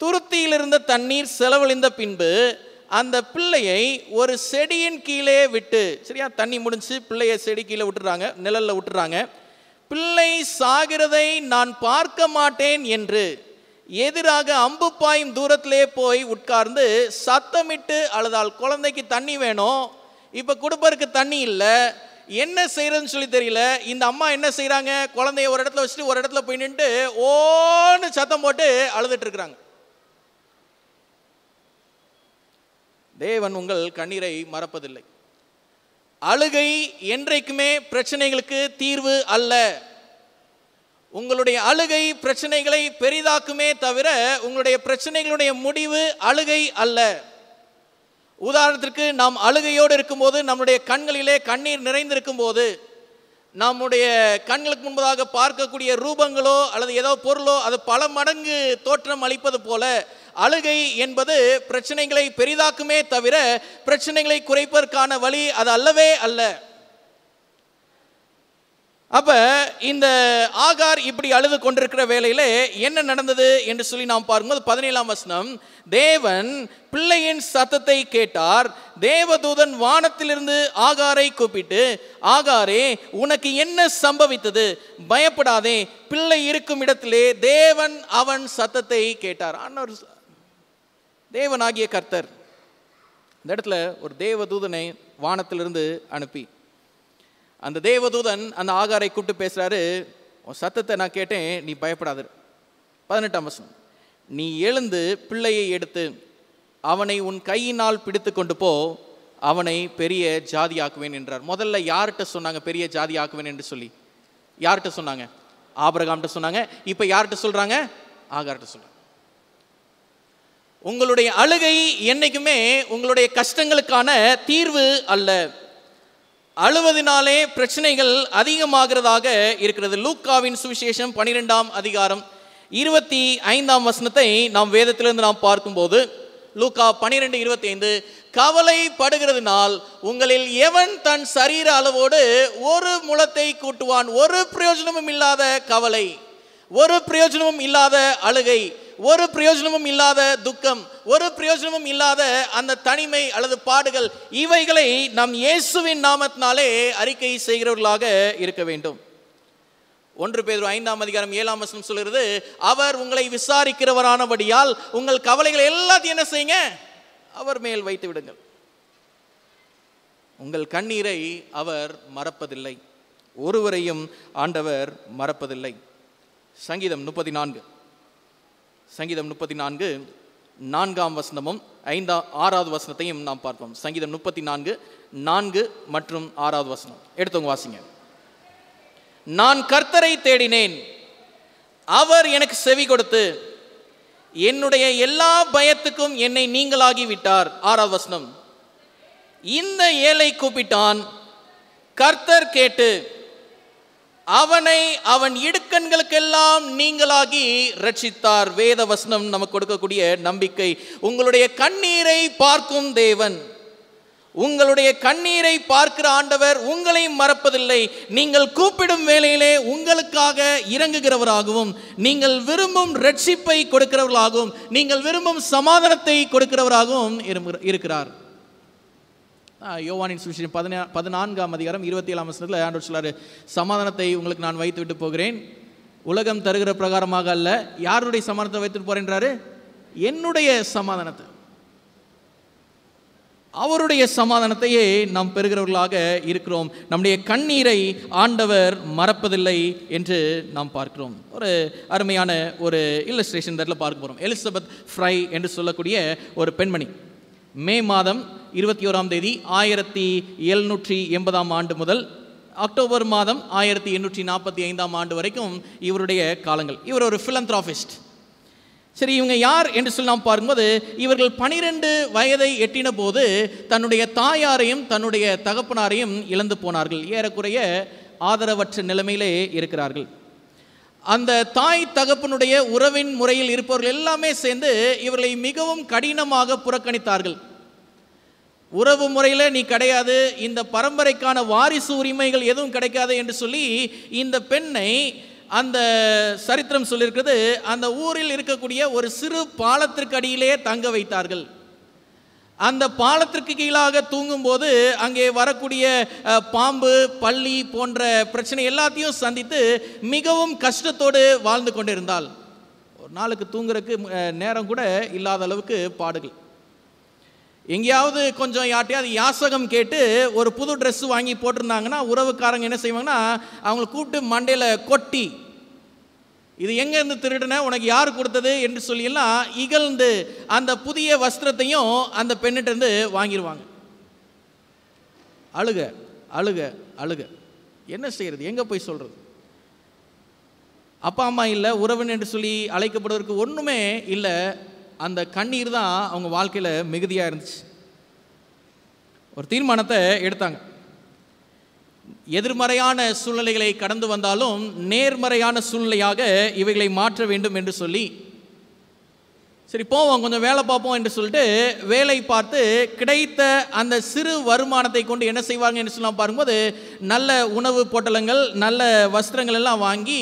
துருத்தியில் இருந்த தண்ணீர் செலவழிந்த பின்பு அந்த பிள்ளையை ஒரு செடியின் கீழே விட்டு, சரியா, தண்ணி முடிஞ்சு பிள்ளையை செடி கீழே விட்டுறாங்க, நிழலில் விட்டுறாங்க. பிள்ளை சாகிறதை நான் பார்க்க மாட்டேன் என்று எதிராக அம்பு பாயும் தூரத்திலே போய் உட்கார்ந்து சத்தமிட்டு அழுதாள். குழந்தைக்கு தண்ணி வேணும், இப்போ கொடுப்பதற்கு தண்ணி இல்லை, என்ன செய்யறதுன்னு சொல்லி தெரியல. இந்த அம்மா என்ன செய்யறாங்க? குழந்தைய ஒரு இடத்துல வச்சுட்டு ஒரு இடத்துல போய் நின்று ஓன்னு சத்தம் போட்டு அழுதுட்டு இருக்கிறாங்க. தேவன் உங்கள் கண்ணீரை மறப்பதில்லை. அழுகை என்றைக்குமே பிரச்சனைகளுக்கு தீர்வு அல்ல. உங்களுடைய அழுகை பிரச்சனைகளை பெரிதாக்குமே தவிர உங்களுடைய பிரச்சனைகளுடைய முடிவு அழுகை அல்ல. உதாரணத்திற்கு, நாம் அழுகையோடு இருக்கும்போது, நம்முடைய கண்களிலே கண்ணீர் நிறைந்திருக்கும் போது, நம்முடைய கண்களுக்கு முன்பதாக பார்க்கக்கூடிய ரூபங்களோ அல்லது ஏதோ பொருளோ அது பல மடங்கு தோற்றம் அளிப்பது போல அழுகை என்பது பிரச்சனைகளை பெரிதாக்குமே தவிர பிரச்சனைகளை குறைப்பதற்கான வழி அது அல்லவே அல்ல. அப்ப இந்த ஆகார் இப்படி அழுது கொண்டிருக்கிற வேளையிலே என்ன நடந்தது என்று சொல்லி நாம் பார்க்கும்போது 17ஆம் வசனம், தேவன் பிள்ளையின் சத்தத்தை கேட்டார். தேவதூதன் வானத்திலிருந்து ஆகாரை கூப்பிட்டு, ஆகாரே, உனக்கு என்ன சம்பவித்தது? பயப்படாதே, பிள்ளை இருக்கும் இடத்திலே தேவன் அவன் சத்தத்தை கேட்டார். தேவனாகிய கர்த்தர் இந்த இடத்துல ஒரு தேவதூதனை வானத்திலிருந்து அனுப்பி, அந்த தேவதூதன் அந்த ஆகாரை கூப்பிட்டு பேசுறாரு, உன் சத்தத்தை நான் கேட்டேன், நீ பயப்படாது. 18ஆம் வசனம், நீ எழுந்து பிள்ளையை எடுத்து அவனை உன் கையினால் பிடித்து கொண்டு போ, அவனை பெரிய ஜாதியாக்குவேன் என்றார். முதல்ல யார்கிட்ட சொன்னாங்க பெரிய ஜாதியாக்குவேன் என்று சொல்லி? யார்கிட்ட சொன்னாங்க? ஆபிரகாம்கிட்ட சொன்னாங்க. இப்ப யார்கிட்ட சொல்றாங்க? ஆகார்கிட்ட சொல்றாங்க. உங்களுடைய அழுகை என்னைக்குமே உங்களுடைய கஷ்டங்களுக்கான தீர்வு அல்ல. அழுவதினாலே பிரச்சனைகள் அதிகமாகிறதாக இருக்கிறது. லூக்காவின் சுவிசேஷம் 12ஆம் அதிகாரம் 25ஆம் வசனத்தை நாம் வேதத்திலிருந்து நாம் பார்க்கும்போது, லூக்கா 12:25, கவலைப்படுகிறதுனால் உங்களில் எவன் தன் சரீர அளவோடு ஒரு முழத்தை கூட்டுவான்? ஒரு பிரயோஜனமும் இல்லாத கவலை, ஒரு பிரயோஜனமும் இல்லாத அழுகை, ஒரு பிரயோஜனமும் இல்லாத துக்கம், ஒரு பிரயோஜனமும் இல்லாத அந்த தனிமை அல்லது பாடுகள், இவைகளை நாம் இயேசுவின் நாமத்தினாலே அறிக்கை செய்கிறவர்களாக இருக்க வேண்டும். 1 பேதுரு 5ஆம் அதிகாரம் 7ஆம் வசனம் சொல்கிறது, அவர் உங்களை விசாரிக்கிறவரானபடியால் உங்கள் கவலைகளை எல்லாத்தையும் என்ன செய்யுங்க? அவர் மேல் வைத்து விடுங்கள். உங்கள் கண்ணீரை அவர் மறப்பதில்லை. ஒருவரையும் ஆண்டவர் மறப்பதில்லை. சங்கீதம் 34 4ஆம் வசனமும் 6வது வசனத்தையும் நாம் பார்ப்போம். சங்கீதம் 34 4 மற்றும் 6வது வசனம் எடுத்தவங்க வாசிங்க. நான் கர்த்தரை தேடினேன், அவர் எனக்கு செவி கொடுத்து என்னுடைய எல்லா பயத்துக்கும் என்னை நீங்களாகி விட்டார். 6வது வசனம், இந்த ஏழை கூப்பிட்டான், கர்த்தர் கேட்டு அவனை அவன் இடுக்கண்களுக்கெல்லாம் நீங்களாகி ரட்சித்தார். வேத வசனம் நமக்கு கொடுக்கக்கூடிய நம்பிக்கை, உங்களுடைய கண்ணீரை பார்க்கும் தேவன், உங்களுடைய கண்ணீரை பார்க்கிற ஆண்டவர் உங்களை மறப்பதில்லை. நீங்கள் கூப்பிடும் வேளையிலே உங்களுக்காக இறங்குகிறவராகவும், நீங்கள் விரும்பும் ரட்சிப்பை கொடுக்கிறவர்களாகவும், நீங்கள் விரும்பும் சமாதானத்தை கொடுக்கிறவராகவும் இருக்கிறார். யோவானின் சுவிசேஷம் 14ஆம் அதிகாரம் 27ஆம் வசனத்தில் ஆண்டவர் சொல்றாரு, சமாதானத்தை உங்களுக்கு நான் வைத்து விட்டு போகிறேன், உலகம் தருகிற பிரகாரமாக அல்ல. யாருடைய சமாதானத்தை வைத்துட்டு போறேன்றாரு? என்னுடைய சமாதானத்தை, அவருடைய சமாதானத்தையே நாம் பெறுகிறவர்களாக இருக்கிறோம். நம்முடைய கண்ணீரை ஆண்டவர் மறப்பதில்லை என்று நாம் பார்க்கிறோம். ஒரு அருமையான ஒரு இல்லஸ்ட்ரேஷன் இதில் பார்க்க போகிறோம். எலிசபெத் ஃப்ரை என்று சொல்லக்கூடிய ஒரு பெண்மணி மே மாதம் 21ஆம் தேதி 1780ஆம் ஆண்டு முதல் அக்டோபர் மாதம் 1845ஆம் ஆண்டு வரைக்கும் இவருடைய காலங்கள். இவர் ஒரு philanthropist. சரி, இவங்க யார் என்று சொல்லி நாம் பார்க்கும்போது, இவர்கள் 12 வயதை எட்டின போது தன்னுடைய தாயாரையும் தன்னுடைய தகப்பனாரையும் இழந்து போனார்கள். ஏறக்குறைய ஆதரவற்ற நிலைமையிலே இருக்கிறார்கள். அந்த தாய் தகப்பனுடைய உறவின் முறையில் இருப்பவர்கள் எல்லாமே சேர்ந்து இவர்களை மிகவும் கடினமாக புறக்கணித்தார்கள். உறவு முறையில் நீ கிடையாது, இந்த பரம்பரைக்கான வாரிசு உரிமைகள் எதுவும் கிடைக்காது என்று சொல்லி இந்த பெண்ணை, அந்த சரித்திரம் சொல்லியிருக்கிறது, அந்த ஊரில் இருக்கக்கூடிய ஒரு சிறு பாலத்திற்கு அடியிலே தங்க வைத்தார்கள். அந்த பாலத்திற்கு கீழாக தூங்கும்போது அங்கே வரக்கூடிய பாம்பு, பள்ளி போன்ற பிரச்சனை எல்லாத்தையும் சந்தித்து மிகவும் கஷ்டத்தோடு வாழ்ந்து கொண்டிருந்தாள். ஒரு நாளுக்கு தூங்குறதுக்கு நேரம் கூட இல்லாத அளவுக்கு பாடுகள். எங்கேயாவது கொஞ்சம் யார்ட்டையாவது யாசகம் கேட்டு ஒரு புது ட்ரெஸ் வாங்கி போட்டிருந்தாங்கன்னா உறவுக்காரங்க என்ன செய்வாங்கன்னா அவங்கள கூப்பிட்டு மண்டையில் கொட்டி, இது எங்கேருந்து திருடின, உனக்கு யார் கொடுத்தது என்று சொல்லியெல்லாம் இகழ்ந்து அந்த புதிய வஸ்திரத்தையும் அந்த பெண்ணிட்டிருந்து வாங்கிடுவாங்க. அழுக அழுக அழுக. என்ன செய்யறது, எங்கே போய் சொல்கிறது? அப்பா அம்மா இல்லை, உறவின் என்று சொல்லி அழைக்கப்படுவதற்கு ஒன்றுமே இல்லை. அந்த கண்ணீர் தான் அவங்க வாழ்க்கையில் மிகுதியாக இருந்துச்சு. ஒரு தீர்மானத்தை எடுத்தாங்க. எதிர்மறையான சூழ்நிலைகளை கடந்து வந்தாலும் நேர்மறையான சூழ்நிலையாக இவைகளை மாற்ற வேண்டும் என்று சொல்லி, சரி போவோம் கொஞ்சம் வேலை பார்ப்போம் என்று சொல்லிட்டு வேலை பார்த்து கிடைத்த அந்த சிறு வருமானத்தை கொண்டு என்ன செய்வாங்க என்று சொல்லலாம் பார்க்கும்போது, நல்ல உணவு பொட்டலங்கள், நல்ல வஸ்திரங்கள் எல்லாம் வாங்கி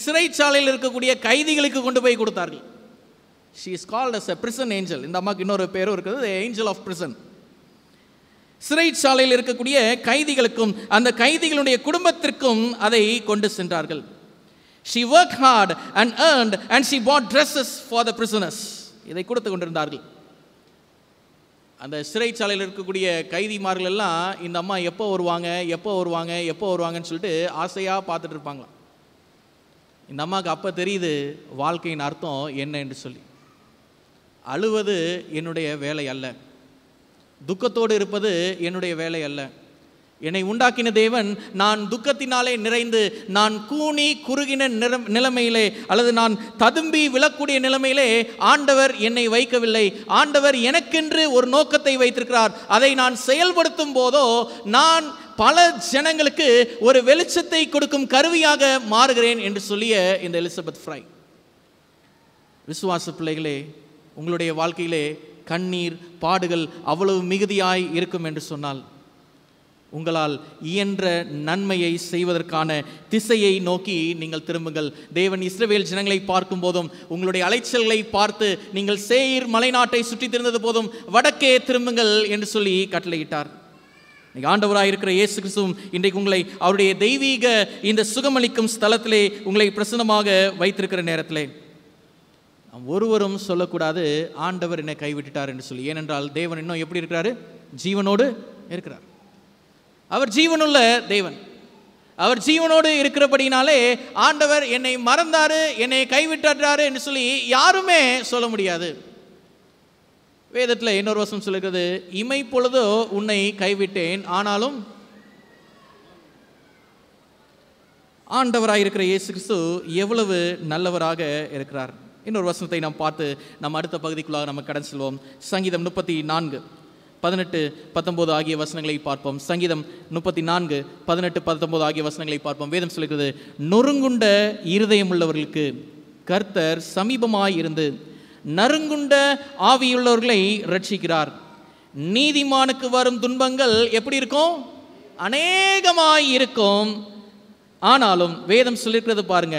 சிறைச்சாலையில் இருக்கக்கூடிய கைதிகளுக்கு கொண்டு போய் கொடுத்தார்கள். She is called as a prison angel. இந்த அம்மாக்கு இன்னொரு பேரும் இருக்குது, ஏஞ்சல் ஆஃப் பிரிசன். சிறைச்சாலையில் இருக்கக்கூடிய கைதிகளுக்கும் அந்த கைதிகளுடைய குடும்பத்திற்கும் அதை கொண்டு சென்றார்கள். She worked hard and earned and she bought dresses for the prisoners. இதை கொடுத்து கொண்டிருந்தார்கள். அந்த சிறைச்சாலையில் இருக்கக்கூடிய கைதிமார்கள் எல்லாம் இந்த அம்மா எப்போ வருவாங்க எப்போ வருவாங்க எப்போ வருவாங்கன்னு சொல்லிட்டு ஆசையாக பார்த்துட்டு இருப்பாங்களாம். இந்த அம்மாவுக்கு அப்போ தெரியுது வாழ்க்கையின் அர்த்தம் என்ன என்று சொல்லி. அழுவது என்னுடைய வேலை அல்ல, துக்கத்தோடு இருப்பது என்னுடைய வேலை அல்ல. என்னை உண்டாக்கின தேவன் நான் துக்கத்தினாலே நிறைந்து, நான் கூனி குறுகின நிலைமையிலே அல்லது நான் ததும்பி விழக்கூடிய நிலைமையிலே ஆண்டவர் என்னை வைக்கவில்லை. ஆண்டவர் எனக்கென்று ஒரு நோக்கத்தை வைத்திருக்கிறார். அதை நான் செயல்படுத்தும் போதோ நான் பல ஜனங்களுக்கு ஒரு வெளிச்சத்தை கொடுக்கும் கருவியாக மாறுகிறேன் என்று சொல்லிய இந்த எலிசபெத் ஃப்ரை. விசுவாச பிள்ளைகளே, உங்களுடைய வாழ்க்கையிலே கண்ணீர் பாடுகள் அவ்வளவு மிகுதியாய் இருக்கும் என்று சொன்னால், உங்களால் இயன்ற நன்மையை செய்வதற்கான திசையை நோக்கி நீங்கள் திரும்புங்கள். தேவன் இஸ்ரவேல் ஜனங்களை பார்க்கும் போதும், உங்களுடைய அலைச்சல்களை பார்த்து நீங்கள் சேயீர் மலைநாட்டை சுற்றி திரிந்தது போதும் வடக்கே திரும்புங்கள் என்று சொல்லி கட்டளையிட்டார். ஆண்டவராக இருக்கிற இயேசு கிறிஸ்துவும் இன்றைக்கு உங்களை அவருடைய தெய்வீக இந்த சுகமளிக்கும் ஸ்தலத்திலே உங்களை பிரசன்னமாக வைத்திருக்கிற நேரத்திலே ஒருவரும் சொல்லக்கூடாது ஆண்டவர் என்னை கைவிட்டுட்டார் என்று சொல்லி. ஏனென்றால் தேவன் இன்னும் எப்படி இருக்கிறாரு? ஜீவனோடு இருக்கிறார். அவர் ஜீவனுள்ள தேவன். அவர் ஜீவனோடு இருக்கிறபடினாலே ஆண்டவர் என்னை மறந்தாரு, என்னை கைவிட்டாரு என்று சொல்லி யாருமே சொல்ல முடியாது. வேதத்தில் இன்னொரு வசனம் சொல்லுகிறது, இமை பொழுதோ உன்னை கைவிட்டேன், ஆனாலும் ஆண்டவராக இருக்கிற இயேசு கிறிஸ்து எவ்வளவு நல்லவராக இருக்கிறார். இன்னொரு வசனத்தை நாம் பார்த்து நம்ம அடுத்த பகுதிக்குள்ளாக நம்ம கடன் செல்வோம். சங்கீதம் 34 18 19 ஆகிய வசனங்களை பார்ப்போம். சங்கீதம் 34 18 19 ஆகிய வசனங்களை பார்ப்போம். வேதம் சொல்கிறது, நொறுங்குண்ட இருதயம் உள்ளவர்களுக்கு கர்த்தர் சமீபமாய் இருந்து நறுங்குண்ட ஆவியுள்ளவர்களை ரட்சிக்கிறார். நீதிமானுக்கு வரும் துன்பங்கள் எப்படி இருக்கும்? அநேகமாய் இருக்கும். ஆனாலும் வேதம் சொல்லிருக்கிறது பாருங்க,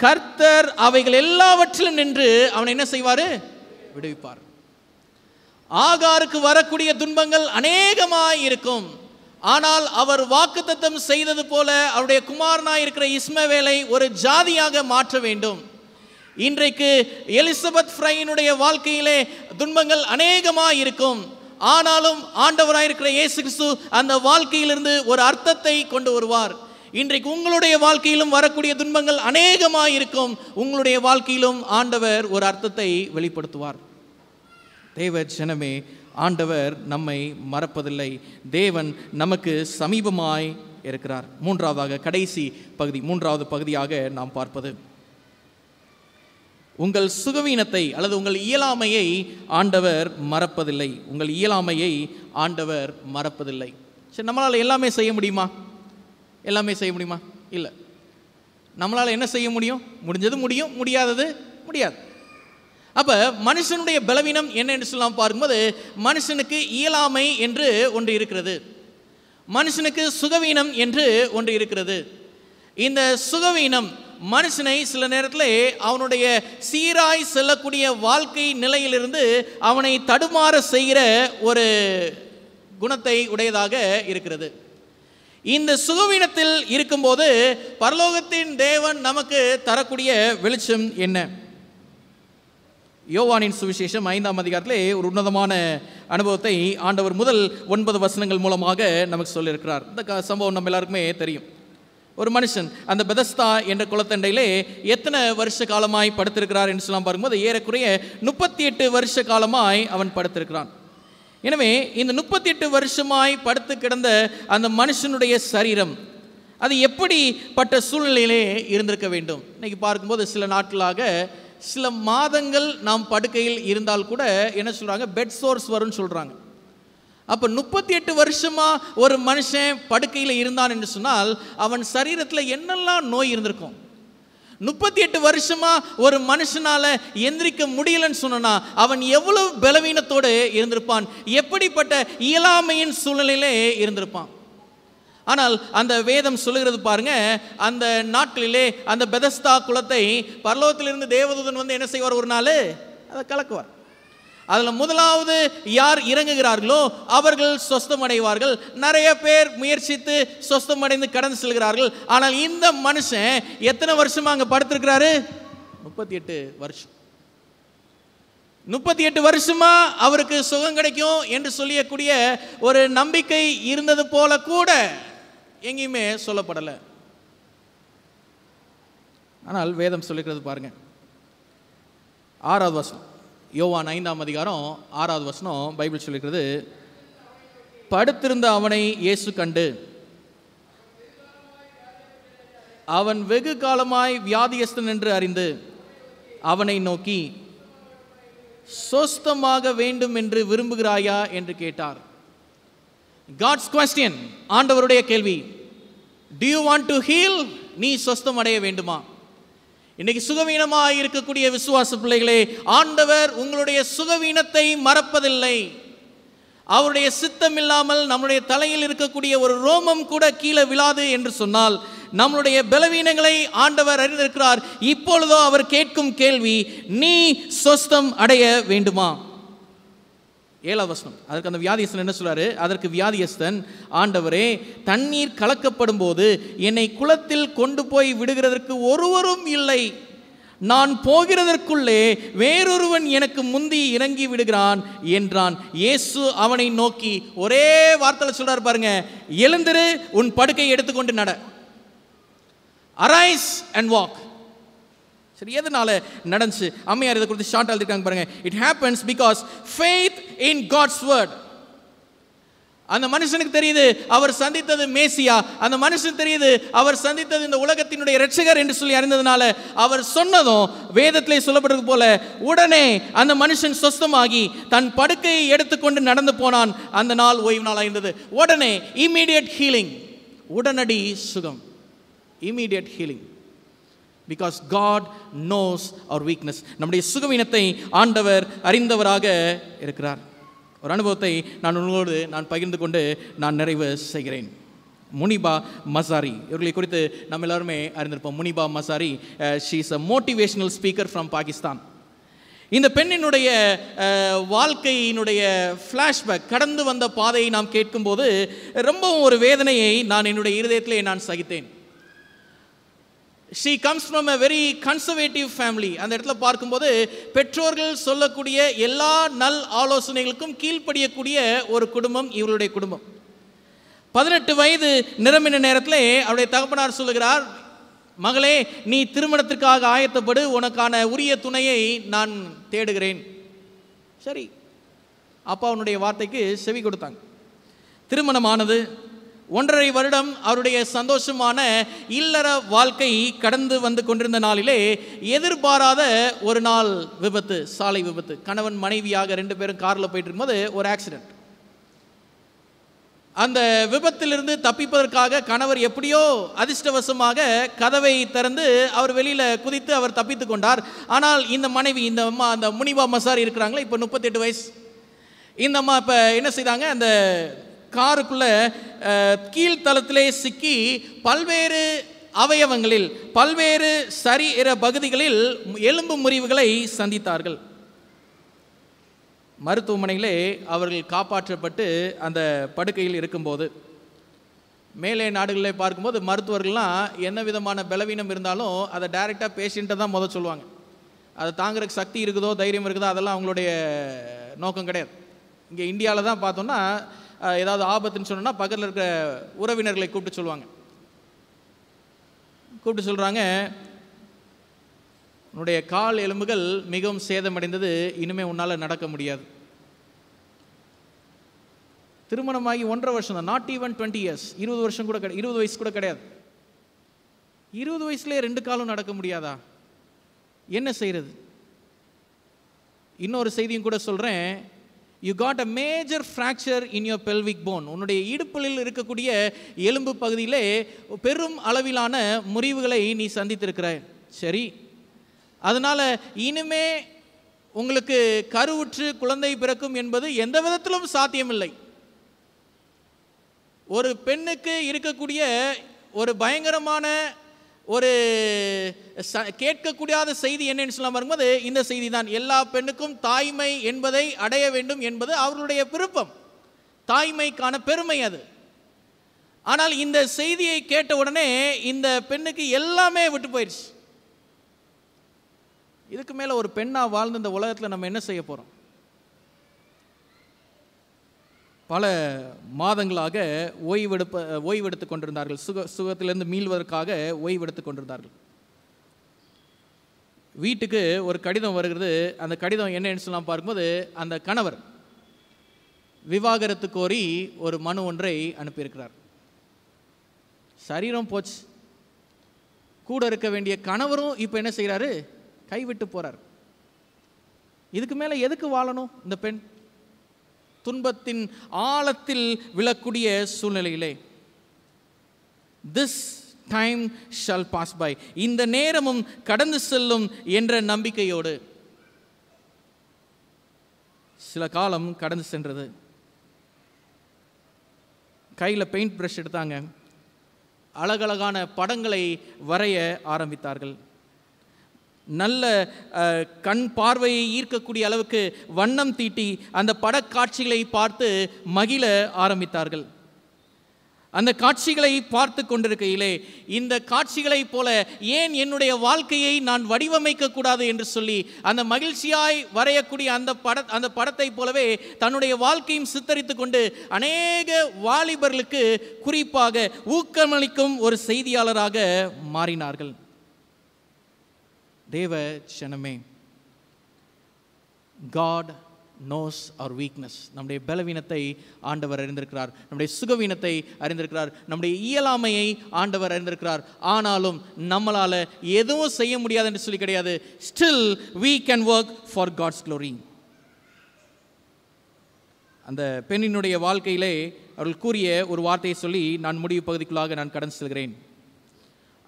கர்த்தர் அவைகள் எல்லாவற்றிலும் நின்று அவனை என்ன செய்வாரு? விடுவிப்பார். ஆகாருக்கு வரக்கூடிய துன்பங்கள் அநேகமாய் இருக்கும். ஆனால் அவர் வாக்குத்தத்தம் செய்தது போல அவருடைய குமாரனாய் இருக்கிற இஸ்மவேலை ஒரு ஜாதியாக மாற்ற வேண்டும். இன்றைக்கு எலிசபெத் ஃப்ரையினுடைய வாழ்க்கையிலே துன்பங்கள் அநேகமாய் இருக்கும். ஆனாலும் ஆண்டவராயிருக்கிற இயேசு கிறிஸ்து அந்த வாழ்க்கையிலிருந்து ஒரு அர்த்தத்தை கொண்டு வருவார். இன்றைக்கு உங்களுடைய வாழ்க்கையிலும் வரக்கூடிய துன்பங்கள் அநேகமாய் இருக்கும். உங்களுடைய வாழ்க்கையிலும் ஆண்டவர் ஒரு அர்த்தத்தை வெளிப்படுத்துவார். தேவ ஜனமே, ஆண்டவர் நம்மை மறப்பதில்லை. தேவன் நமக்கு சமீபமாய் இருக்கிறார். மூன்றாவதாக, கடைசி பகுதி, மூன்றாவது பகுதியாக நாம் பார்ப்பது, உங்கள் சுகவீனத்தை அல்லது உங்கள் இயலாமையை ஆண்டவர் மறப்பதில்லை. உங்கள் இயலாமையை ஆண்டவர் மறப்பதில்லை. சரி, நம்மளால் எல்லாமே செய்ய முடியுமா? எல்லாமே செய்ய முடியுமா? இல்லை. நம்மளால் என்ன செய்ய முடியும்? முடிஞ்சது முடியும், முடியாதது முடியாது. அப்போ மனுஷனுடைய பலவீனம் என்ன என்று சொல்லலாம் பார்க்கும்போது, மனுஷனுக்கு இயலாமை என்று ஒன்று இருக்கிறது, மனுஷனுக்கு சுகவீனம் என்று ஒன்று இருக்கிறது. இந்த சுகவீனம் மனுஷனை சில நேரத்தில் அவனுடைய சீராய் செல்லக்கூடிய வாழ்க்கை நிலையிலிருந்து அவனை தடுமாற செய்கிற ஒரு குணத்தை உடையதாக இருக்கிறது. இந்த சுகவீனத்தில் இருக்கும்போது பரலோகத்தின் தேவன் நமக்கு தரக்கூடிய வெளிச்சம் என்ன? யோவானின் சுவிசேஷம் 5ஆம் அதிகாரத்திலே ஒரு உன்னதமான அனுபவத்தை ஆண்டவர் முதல் 9 வசனங்கள் மூலமாக நமக்கு சொல்லியிருக்கிறார். இந்த சம்பவம் நம்ம எல்லாருக்குமே தெரியும். ஒரு மனுஷன் அந்த பெதஸ்தா என்ற குளத்தண்டையிலே எத்தனை வருஷ காலமாய் படுத்திருக்கிறார் என்று சொல்லலாம் பார்க்கும்போது ஏறக்குறைய 38 வருஷ காலமாய் அவன் படுத்திருக்கிறான். எனவே இந்த 38 வருஷமாய் படுத்து கிடந்த அந்த மனுஷனுடைய சரீரம் அது எப்படிப்பட்ட சூழ்நிலையிலே இருந்திருக்க வேண்டும்? இன்னைக்கு பார்க்கும்போது சில நாட்களாக சில மாதங்கள் நாம் படுக்கையில் இருந்தால் கூட என்ன சொல்கிறாங்க, பெட் சோர்ஸ் வரும்னு சொல்கிறாங்க. அப்போ 38 வருஷமா ஒரு மனுஷன் படுக்கையில் இருந்தான் என்று சொன்னால் அவன் சரீரத்தில் என்னெல்லாம் நோய் இருந்திருக்கும்? 38 வருஷமா ஒரு மனுஷனால எந்திரிக்க முடியலன்னு சொன்னா அவன் எவ்வளவு பலவீனத்தோடு இருந்திருப்பான், எப்படிப்பட்ட இயலாமையின் சூழ்நிலையிலே இருந்திருப்பான். ஆனால் அந்த வேதம் சொல்லுகிறது பாருங்க, அந்த நாட்களிலே அந்த பெதஸ்தா குளத்தை பரலோகத்திலிருந்து தேவதூதன் வந்து என்ன செய்வார்? ஒரு நாள் அதை கலக்குவார். அதில் முதலாவது யார் இறங்குகிறார்களோ அவர்கள் சொஸ்தமடைவார்கள். நிறைய பேர் முயற்சித்து சொஸ்தமடைந்து கடந்து செல்கிறார்கள். ஆனால் இந்த மனுஷன் எத்தனை வருஷமா அங்கே படுத்திருக்கிறாரு? 38 வருஷம். 38 வருஷமா அவருக்கு சுகம் கிடைக்கும் என்று சொல்லக்கூடிய ஒரு நம்பிக்கை இருந்தது போல கூட எங்கேயுமே சொல்லப்படலை. ஆனால் வேதம் சொல்லிக்கிறது பாருங்க, 6வது வசனம், யோவான் 5ஆம் அதிகாரம் 6வது வசனம் பைபிள் சொல்லிக்கிறது, படுத்திருந்த அவனை இயேசு கண்டு அவன் வெகு காலமாய் வியாதியஸ்தன் என்று அறிந்து அவனை நோக்கி, சொஸ்தமாக வேண்டும் என்று விரும்புகிறாயா என்று கேட்டார். God's question, ஆண்டவருடைய கேள்வி. Do you want to heal? நீ சொஸ்தம் அடைய வேண்டுமா? இன்னைக்கு சுகவீனமாக இருக்கக்கூடிய விசுவாச பிள்ளைகளே, ஆண்டவர் உங்களுடைய சுகவீனத்தை மறப்பதில்லை. அவருடைய சித்தம் இல்லாமல் நம்முடைய தலையில் இருக்கக்கூடிய ஒரு ரோமம் கூட கீழே விழாது என்று சொன்னால் நம்முடைய பலவீனங்களை ஆண்டவர் அறிந்திருக்கிறார். இப்பொழுதோ அவர் கேட்கும் கேள்வி, நீ சொஸ்தம் அடைய வேண்டுமா? 7வது வசனம், அதற்கு அந்த வியாதியஸ்தன் என்ன சொல்றாரு? அதற்கு வியாதியஸ்தன், ஆண்டவரே, தண்ணீர் கலக்கப்படும் போது என்னை குளத்தில் கொண்டு போய் விடுகிறதற்கு ஒருவரும் இல்லை. நான் போகிறதற்குள்ளே வேறொருவன் எனக்கு முந்தி இறங்கி விடுகிறான் என்றான். இயேசு அவனை நோக்கி ஒரே வார்த்தையில் சொல்றாரு பாருங்க, எழுந்திரு, உன் படுக்கையை எடுத்துக்கொண்டு நட. Arise and walk. சரி, எதனால நடந்துச்சு? அம்மையார் இதை குறித்து ஷார்ட் எழுதிருக்காங்க பாருங்க. It happens because faith in God's word. அந்த மனுஷனுக்கு தெரியுது அவர் சந்தித்தது மேசியா, அந்த மனுஷன் தெரியுது அவர் சந்தித்தது இந்த உலகத்தினுடைய இரட்சகர் என்று சொல்லி அறிந்ததுனால அவர் சொன்னதும் வேதத்திலே சொல்லப்பட்டது போல உடனே அந்த மனுஷன் சொஸ்தமாகி தன் படுக்கையை எடுத்துக்கொண்டு நடந்து போனான். அந்த நாள் ஓய்வு நாளாக இருந்தது. உடனே இம்மீடியட் ஹீலிங், உடனடி சுகம், immediate healing. Because God knows our weakness. நம்முடைய சுகவீனத்தை ஆண்டவர் அறிந்தவராக இருக்கிறார். ஒரு அனுபவத்தை நான் பகிர்ந்து கொண்டு நான் நிறைவு செய்கிறேன். முனிபா மசாரி இவர்களை குறித்து நம்ம எல்லாருமே அறிந்திருப்போம். Muniba Mazari, she is a motivational speaker from Pakistan. இந்த பெண்ணினுடைய வாழ்க்கையினுடைய ஃப்ளாஷ்பேக், கடந்து வந்த பாதையை நாம் கேட்கும்போது ரொம்பவும் ஒரு வேதனையை நான் என்னுடைய இருதயத்திலே நான் சகித்தேன். She comes from a very conservative family. அந்த இடத்துல பார்க்கும்போது பெற்றோர்கள் சொல்லக்கூடிய எல்லா நல் ஆலோசனைகளுக்கும் கீழ்ப்படியக்கூடிய ஒரு குடும்பம் இவருடைய குடும்பம். 18 வயது நிரம்பின நேரத்தில் அவருடைய தகப்பனார் சொல்லுகிறார், மகளே, நீ திருமணத்திற்காக ஆயத்தப்படு, உனக்கான உரிய துணையை நான் தேடுகிறேன். சரி, அப்பா அவனுடைய வார்த்தைக்கு செவி கொடுத்தாங்க. திருமணமானது. 1.5 வருடம் அவருடைய சந்தோஷமான இல்லற வாழ்க்கை கடந்து வந்து கொண்டிருந்த நாளிலே எதிர்பாராத ஒரு நாள் விபத்து, சாலை விபத்து. கணவன் மனைவியாக 2 பேரும் காரில் போயிட்டு இருக்கும்போது ஒரு ஆக்சிடென்ட். அந்த விபத்திலிருந்து தப்பிப்பதற்காக கணவர் எப்படியோ அதிர்ஷ்டவசமாக கதவை திறந்து அவர் வெளியில் குதித்து அவர் தப்பித்து கொண்டார். ஆனால் இந்த மனைவி, இந்த அம்மா, அந்த முனிபா மசாரி இருக்கிறாங்களே, இப்போ 38 வயசு. இந்த அம்மா இப்போ என்ன செய்தாங்க, அந்த காருக்குள்ள கீழ்த்தளத்திலே சிக்கி பல்வேறு அவயவங்களில், பல்வேறு சரீர பகுதிகளில் எலும்பு முறிவுகளை சந்தித்தார்கள். மருத்துவமனையிலே அவர்கள் காப்பாற்றப்பட்டு அந்த படுக்கையில் இருக்கும்போது, மேலே நாடுகளில் பார்க்கும்போது மருத்துவர்கள்லாம் என்ன விதமான பலவீனம் இருந்தாலும் அதை டைரெக்டாக பேஷண்ட்டை தான் முதல் சொல்லுவாங்க. அதை தாங்கிறதுக்கு சக்தி இருக்குதோ தைரியம் இருக்குதோ அதெல்லாம் அவங்களுடைய நோக்கம் கிடையாது. இங்கே இந்தியாவில் தான் பார்த்தோன்னா ஏதாவது ஆபத்துன்னு சொன்னோன்னா பக்கத்தில் இருக்கிற உறவினர்களை கூப்பிட்டு சொல்கிறாங்க, உன்னுடைய கால் எலும்புகள் மிகவும் சேதமடைந்தது, இனிமே உன்னால் நடக்க முடியாது. திருமணமாகி 1.5 வருஷம் தான், நாட் ஈவன் 20 இயர்ஸ், 20 வருஷம் கூட 20 வயசு கூட கிடையாது. 20 வயசுலேயே 2 காலும் நடக்க முடியாதா? என்ன செய்கிறது? இன்னொரு செய்தியும் கூட சொல்கிறேன். You got a major fracture in your pelvic bone. உன்னுடைய இடுப்பில் இருக்கக்கூடிய எலும்பு பகுதியிலே பெரும் அளவிலான முறிவுகளை நீ சந்தித்திருக்கிறாய். சரி, அதனால் இனிமே உங்களுக்கு கருவுற்று குழந்தை பிறக்கும் என்பது எந்த விதத்திலும் சாத்தியமில்லை. ஒரு பெண்ணுக்கு இருக்கக்கூடிய ஒரு பயங்கரமான ஒரு கேட்கக்கூடாத செய்தி என்னன்னு சொல்ல வரும்போது இந்த செய்தி தான். எல்லா பெண்ணுக்கும் தாய்மை என்பதை அடைய வேண்டும் என்பது அவர்களுடைய விருப்பம், தாய்மைக்கான பெருமை அது. ஆனால் இந்த செய்தியை கேட்ட உடனே இந்த பெண்ணுக்கு எல்லாமே விட்டு போயிடுச்சு. இதுக்கு மேலே ஒரு பெண்ணாக வாழ்ந்து இந்த உலகத்தில் நம்ம என்ன செய்ய போகிறோம்? பல மாதங்களாக ஓய்வெடுத்து கொண்டிருந்தார்கள். சுகத்திலிருந்து மீள்வதற்காக ஓய்வெடுத்து கொண்டிருந்தார்கள். வீட்டுக்கு ஒரு கடிதம் வருகிறது. அந்த கடிதம் என்னன்னு சொல்லலாம் பார்க்கும்போது, அந்த கணவர் விவாகரத்து கோரி ஒரு மனு ஒன்றை அனுப்பியிருக்கிறார். சரீரம் போச்சு, கூட இருக்க வேண்டிய கணவரும் இப்போ என்ன செய்கிறாரு, கைவிட்டு போறார். இதுக்கு மேலே எதுக்கு வாழணும் இந்த பெண்? துன்பத்தின் ஆழத்தில் விழக்கூடிய சூழ்நிலையிலே this time shall pass by, இந்த நேரமும் கடந்து செல்லும் என்ற நம்பிக்கையோடு சில காலம் கடந்து சென்றது. கையில் பெயிண்ட் பிரஷ் எடுத்தாங்க, அழகழகான படங்களை வரைய ஆரம்பித்தார்கள். நல்ல கண் பார்வையை ஈர்க்கக்கூடிய அளவுக்கு வண்ணம் தீட்டி அந்த படக்காட்சிகளை பார்த்து மகிழ ஆரம்பித்தார்கள். அந்த காட்சிகளை பார்த்து கொண்டிருக்கையிலே, இந்த காட்சிகளைப் போல ஏன் என்னுடைய வாழ்க்கையை நான் வடிவமைக்க கூடாது என்று சொல்லி அந்த மகிழ்ச்சியாய் வரையக்கூடிய அந்த படத்தை போலவே தன்னுடைய வாழ்க்கையும் சித்தரித்து கொண்டு அநேக வாலிபர்களுக்கு குறிப்பாக ஊக்கமளிக்கும் ஒரு செய்தியாளராக மாறினார்கள். தேவ ஜனமே, God knows our weakness. நம்முடைய பலவீனத்தை ஆண்டவர் அறிந்திருக்கிறார், நம்முடைய சுகவீனத்தை அறிந்திருக்கிறார், நம்முடைய இயலாமையை ஆண்டவர் அறிந்திருக்கிறார். ஆனாலும் நம்மளால் எதுவும் செய்ய முடியாது என்று சொல்லி கிடையாது. Still we can work for God's glory. அந்த பெண்ணினுடைய வாழ்க்கையிலே அவர்கள் கூறிய ஒரு வார்த்தையை சொல்லி நான் முடிவு பகுதிக்குள்ளாக நான் கடந்து செல்கிறேன்.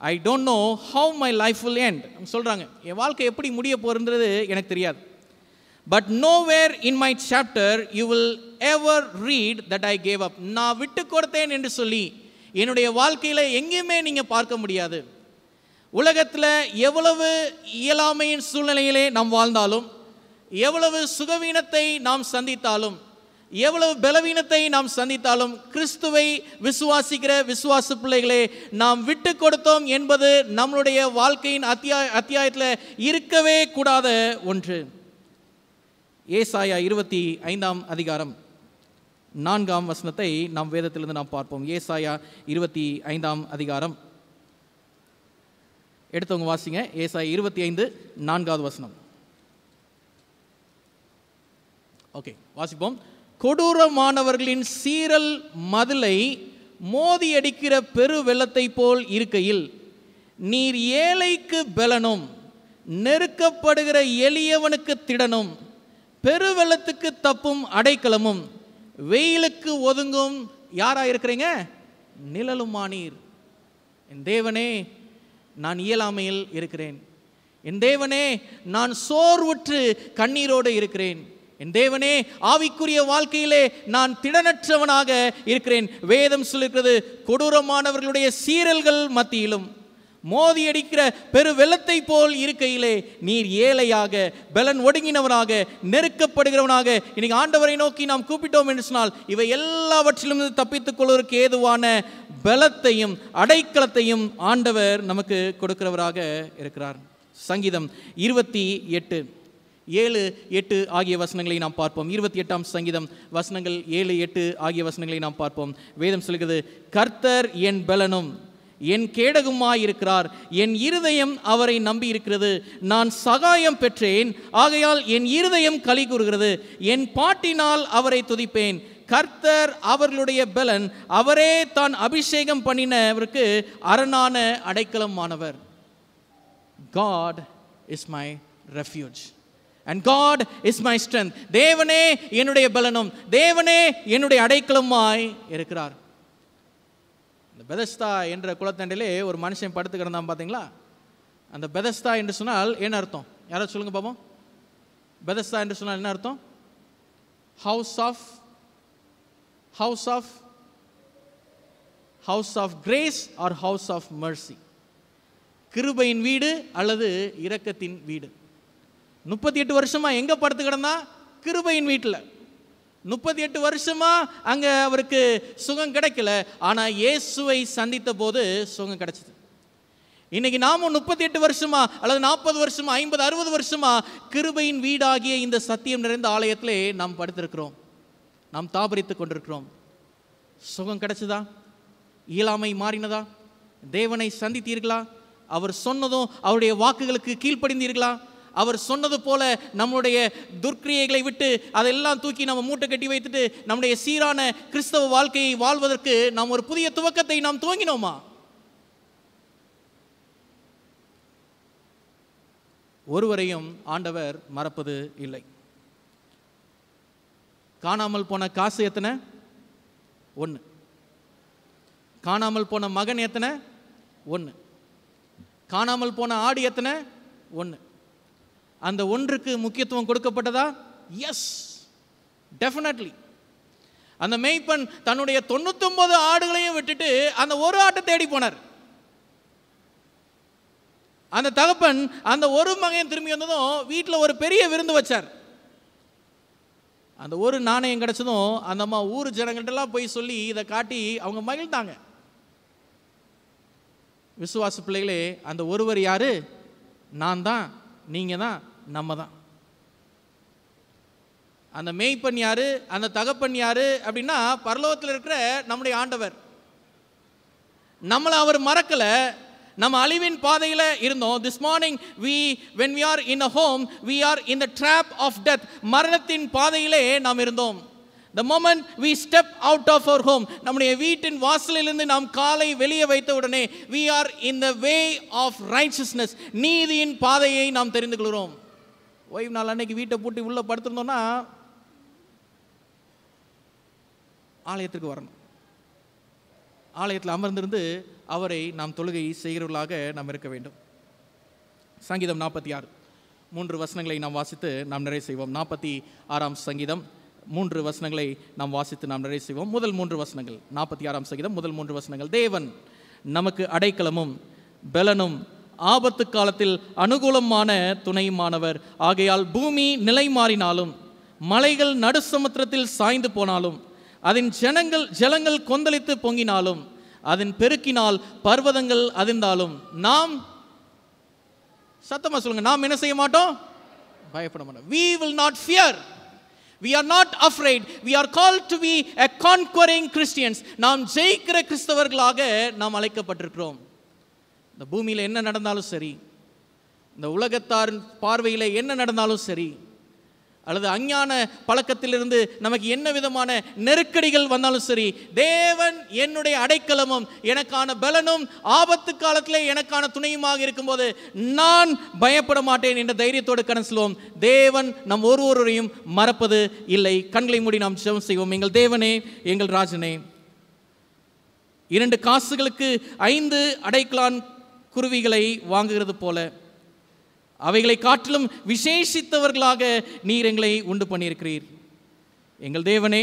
I don't know how my life will end. சொல்கிறாங்க, என் வாழ்க்கை எப்படி முடிய போகிறது எனக்கு தெரியாது. But nowhere in my chapter you will ever read that I gave up. நான் விட்டு கொடுத்தேன் என்று சொல்லி என்னுடைய வாழ்க்கையில் எங்கேயுமே நீங்கள் பார்க்க முடியாது. உலகத்தில் எவ்வளவு இயலாமையின் சூழ்நிலையிலே நாம் வாழ்ந்தாலும், எவ்வளவு சுகவீனத்தை நாம் சந்தித்தாலும், எவ்வளவு பலவீனத்தை நாம் சந்தித்தாலும், கிறிஸ்துவை விசுவாசிக்கிற விசுவாச பிள்ளைகளே, நாம் விட்டு கொடுத்தோம் என்பது நம்மளுடைய வாழ்க்கையின் அத்தியாயத்தில் இருக்கவே கூடாத ஒன்று. ஏசாயா 25 அதிகாரம் 4 வசனத்தை நாம் வேதத்திலிருந்து நாம் பார்ப்போம். ஏசாயா 25 அதிகாரம் எடுத்தவங்க வாசிங்க. ஏசாயா 25 4 வசனம். ஓகே, வாசிப்போம். கொடூரமானவர்களின் சீரல் மதிலை மோதி அடிக்கிற பெரு வெள்ளத்தை போல் இருக்கையில் நீர் ஏழைக்கு பலனும் நெருக்கப்படுகிற எளியவனுக்கு திடனும் பெருவெள்ளத்துக்கு தப்பும் அடைக்கலமும் வெயிலுக்கு ஒதுங்கும் யாரா இருக்கிறீங்க? நிழலுமானீர். என் தேவனே, நான் இயலாமையில் இருக்கிறேன். என் தேவனே, நான் சோர்வுற்று கண்ணீரோடு இருக்கிறேன். என் தேவனே, ஆவிக்குரிய வாழ்க்கையிலே நான் திடனற்றவனாக இருக்கிறேன். வேதம் சொல்லுகிறது, கொடூரமானவர்களுடைய சீரல்கள் மத்தியிலும் மோதி அடிக்கிற பெரு வெள்ளத்தை போல் இருக்கையிலே நீர் ஏழையாக, பலன் ஒடுங்கினவனாக, நெருக்கப்படுகிறவனாக. இன்னைக்கு ஆண்டவரை நோக்கி நாம் கூப்பிட்டோம் என்று சொன்னால் இவை எல்லாவற்றிலும் தப்பித்துக் கொள்வதற்கு ஏதுவான பலத்தையும் அடைக்கலத்தையும் ஆண்டவர் நமக்கு கொடுக்கிறவராக இருக்கிறார். சங்கீதம் 28 7, 8 ஆகிய வசனங்களை நாம் பார்ப்போம். 28ஆம் சங்கீதம் வசனங்கள் 7, 8 ஆகிய வசனங்களை நாம் பார்ப்போம். வேதம் சொல்கிறது, கர்த்தர் என் பலனும் என் கேடகுமாயிருக்கிறார், என் இருதயம் அவரை நம்பி இருக்கிறது. நான் சகாயம் பெற்றேன், ஆகையால் என் இருதயம் களி கூறுகிறது. என் பாட்டினால் அவரை துதிப்பேன். கர்த்தர் அவர்களுடைய பலன், அவரே தான் அபிஷேகம் பண்ணினவருக்கு அரணான அடைக்கலமானவர். God is my refuge and God is my strength. தேவனே என்னுடைய பலனும், தேவனே என்னுடைய அடைக்கலமாய் இருக்கிறார். இந்த பெதஸ்தா என்ற குளத்தண்டிலே ஒரு மனுஷன் படுத்து கிடந்தான் பார்த்தீங்களா? அந்த பெதஸ்தா என்று சொன்னால் என்ன அர்த்தம்? யாராவது சொல்லுங்க பாப்போம். பெதஸ்தா என்று சொன்னால் என்ன அர்த்தம்? House of grace or house of mercy. கிருபையின் வீடு அல்லது இரக்கத்தின் வீடு. 38 வருஷமா எங்க படுத்து கிடந்தா? கிருபையின் வீட்டில். 38 வருஷமா அங்க அவருக்கு சுகம் கிடைக்கல. ஆனா இயேசுவை சந்தித்த போது சுகம் கிடைச்சது. இன்னைக்கு நாமும் 38 வருஷமா அல்லது 40 வருஷமா 50 60 வருஷமா கிருபையின் வீடாகிய இந்த சத்தியம் நிறைந்த ஆலயத்திலே நாம் படுத்திருக்கிறோம். நாம் தாபரித்து கொண்டிருக்கிறோம். சுகம் கிடைச்சதா? இயலாமை மாறினதா? தேவனை சந்தித்தீர்களா? அவர் சொன்னதும் அவருடைய வாக்குகளுக்கு கீழ்ப்படிந்தீர்களா? அவர் சொன்னது போல நம்முடைய துர்க்கிரியைகளை விட்டு அதெல்லாம் தூக்கி நம்ம மூட்டை கட்டி வைத்துட்டு நம்முடைய சீரான கிறிஸ்தவ வாழ்க்கையை வாழ்வதற்கு நாம் ஒரு புதிய துவக்கத்தை நாம் துவங்கினோமா? ஒருவரையும் ஆண்டவர் மறப்பது இல்லை. காணாமல் போன காசு எத்தனை? 1. காணாமல் போன மகன் எத்தனை? 1. காணாமல் போன ஆடு எத்தனை? 1. அந்த ஒன்றுக்கு முக்கியத்துவம் கொடுக்கப்பட்டதா? S, definitely. அந்த மேய்ப்பன் தன்னுடைய 99 ஆடுகளையும் விட்டுட்டு அந்த ஒரு ஆட்டை தேடி போனார். அந்த தகப்பன் அந்த ஒரு மகன் திரும்பி வந்ததும் வீட்டில் ஒரு பெரிய விருந்து வச்சார். அந்த ஒரு நாணயம் கிடைச்சதும் அந்த அம்மா ஊர் ஜனங்கள்டெல்லாம் போய் சொல்லி இதை காட்டி அவங்க மகிழ்ந்தாங்க. விசுவாச பிள்ளைகளே, அந்த ஒருவர் யாரு? நான் தான், நீங்க தான், நம்ம தான். அந்த மேய்ப்பன் யாரு? அந்த தகப்பன் யாரு அப்படின்னா பரலோகத்தில் இருக்கிற நம்முடைய ஆண்டவர். நம்மளை அவர் மறக்கல. நம்ம அழிவின் பாதையில் இருந்தோம். This morning when we are in a home, we are in the trap of death. மரணத்தின் பாதையிலே நாம் இருந்தோம். The moment we step out of our home, நம்முடைய வீட்டின் வாசலிலிருந்து நாம் காலை வெளியே வைத்த உடனே we are in the way of righteousness. நீதியின் பாதையை நாம் தெரிந்து கொள்கிறோம். ஓய்வு நாள் அன்னைக்கு வீட்டை பூட்டி உள்ள படுத்திருந்தோம்னா ஆலயத்திற்கு வரணும். ஆலயத்தில் அமர்ந்திருந்து அவரை நாம் தொழுகை செய்கிறவர்களாக நாம் இருக்க வேண்டும். சங்கீதம் 46 3 வசனங்களை நாம் வாசித்து நாம் நிறைவு செய்வோம். 46ஆம் சங்கீதம் 3 வசனங்களை நாம் வாசித்து நாம் நிறைவு செய்வோம். முதல் 3 வசனங்கள், 46ஆம் சங்கீதம் முதல் 3 வசனங்கள். தேவன் நமக்கு அடைக்கலமும் பெலனும் ஆபத்து காலத்தில் அனுகூலமான துணையுமானவர். ஆகையால் பூமி நிலை மாறினாலும் மலைகள் நடுசமுத்திரத்தில் சாய்ந்து போனாலும் அதன் ஜலங்கள் கொந்தளித்து பொங்கினாலும் அதன் பெருக்கினால் பர்வதங்கள் அதிர்ந்தாலும் நாம், சத்தமா சொல்லுங்க, நாம் என்ன செய்ய மாட்டோம்? பயப்பட மாட்டோம். We will not fear. We are not afraid. We are called to be a conquering Christians. நாம் ஜெயிக்கிற கிறிஸ்தவர்களாக நாம் அழைக்கப்பட்டிருக்கிறோம். இந்த பூமியில் என்ன நடந்தாலும் சரி, இந்த உலகத்தார் பார்வையில் என்ன நடந்தாலும் சரி, அல்லது அஞ்ஞான பழக்கத்திலிருந்து நமக்கு என்ன விதமான நெருக்கடிகள் வந்தாலும் சரி, தேவன் என்னுடைய அடைக்கலமும் எனக்கான பலனும் ஆபத்து காலத்திலே எனக்கான துணையுமாக இருக்கும்போது நான் பயப்பட மாட்டேன் என்ற தைரியத்தோடு கடந்து செல்வோம். தேவன் நம் ஒருவரையும் மறப்பது இல்லை. கண்களை மூடி நாம் ஜெபம் செய்வோம். எங்கள் தேவனே, எங்கள் ராஜனே, 2 காசுகளுக்கு 5 அடைக்கலான் குருவிகளை வாங்குகிறது போல அவைகளை காட்டிலும் விசேஷித்தவர்களாக நீர் எங்களை உண்டு பண்ணியிருக்கிறீர். எங்கள் தேவனே,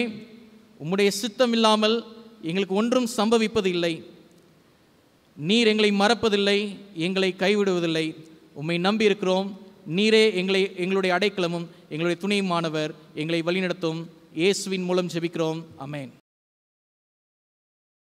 உம்முடைய சித்தம் இல்லாமல் எங்களுக்கு ஒன்றும் சம்பவிப்பது இல்லை. நீர் எங்களை மறப்பதில்லை, எங்களை கைவிடுவதில்லை. உம்மை நம்பி இருக்கிறோம். நீரே எங்களுடைய அடைக்கலமும் எங்களுடைய துணையுமானவர். எங்களை வழிநடத்தும். இயேசுவின் மூலம் ஜெபிக்கிறோம். ஆமென்.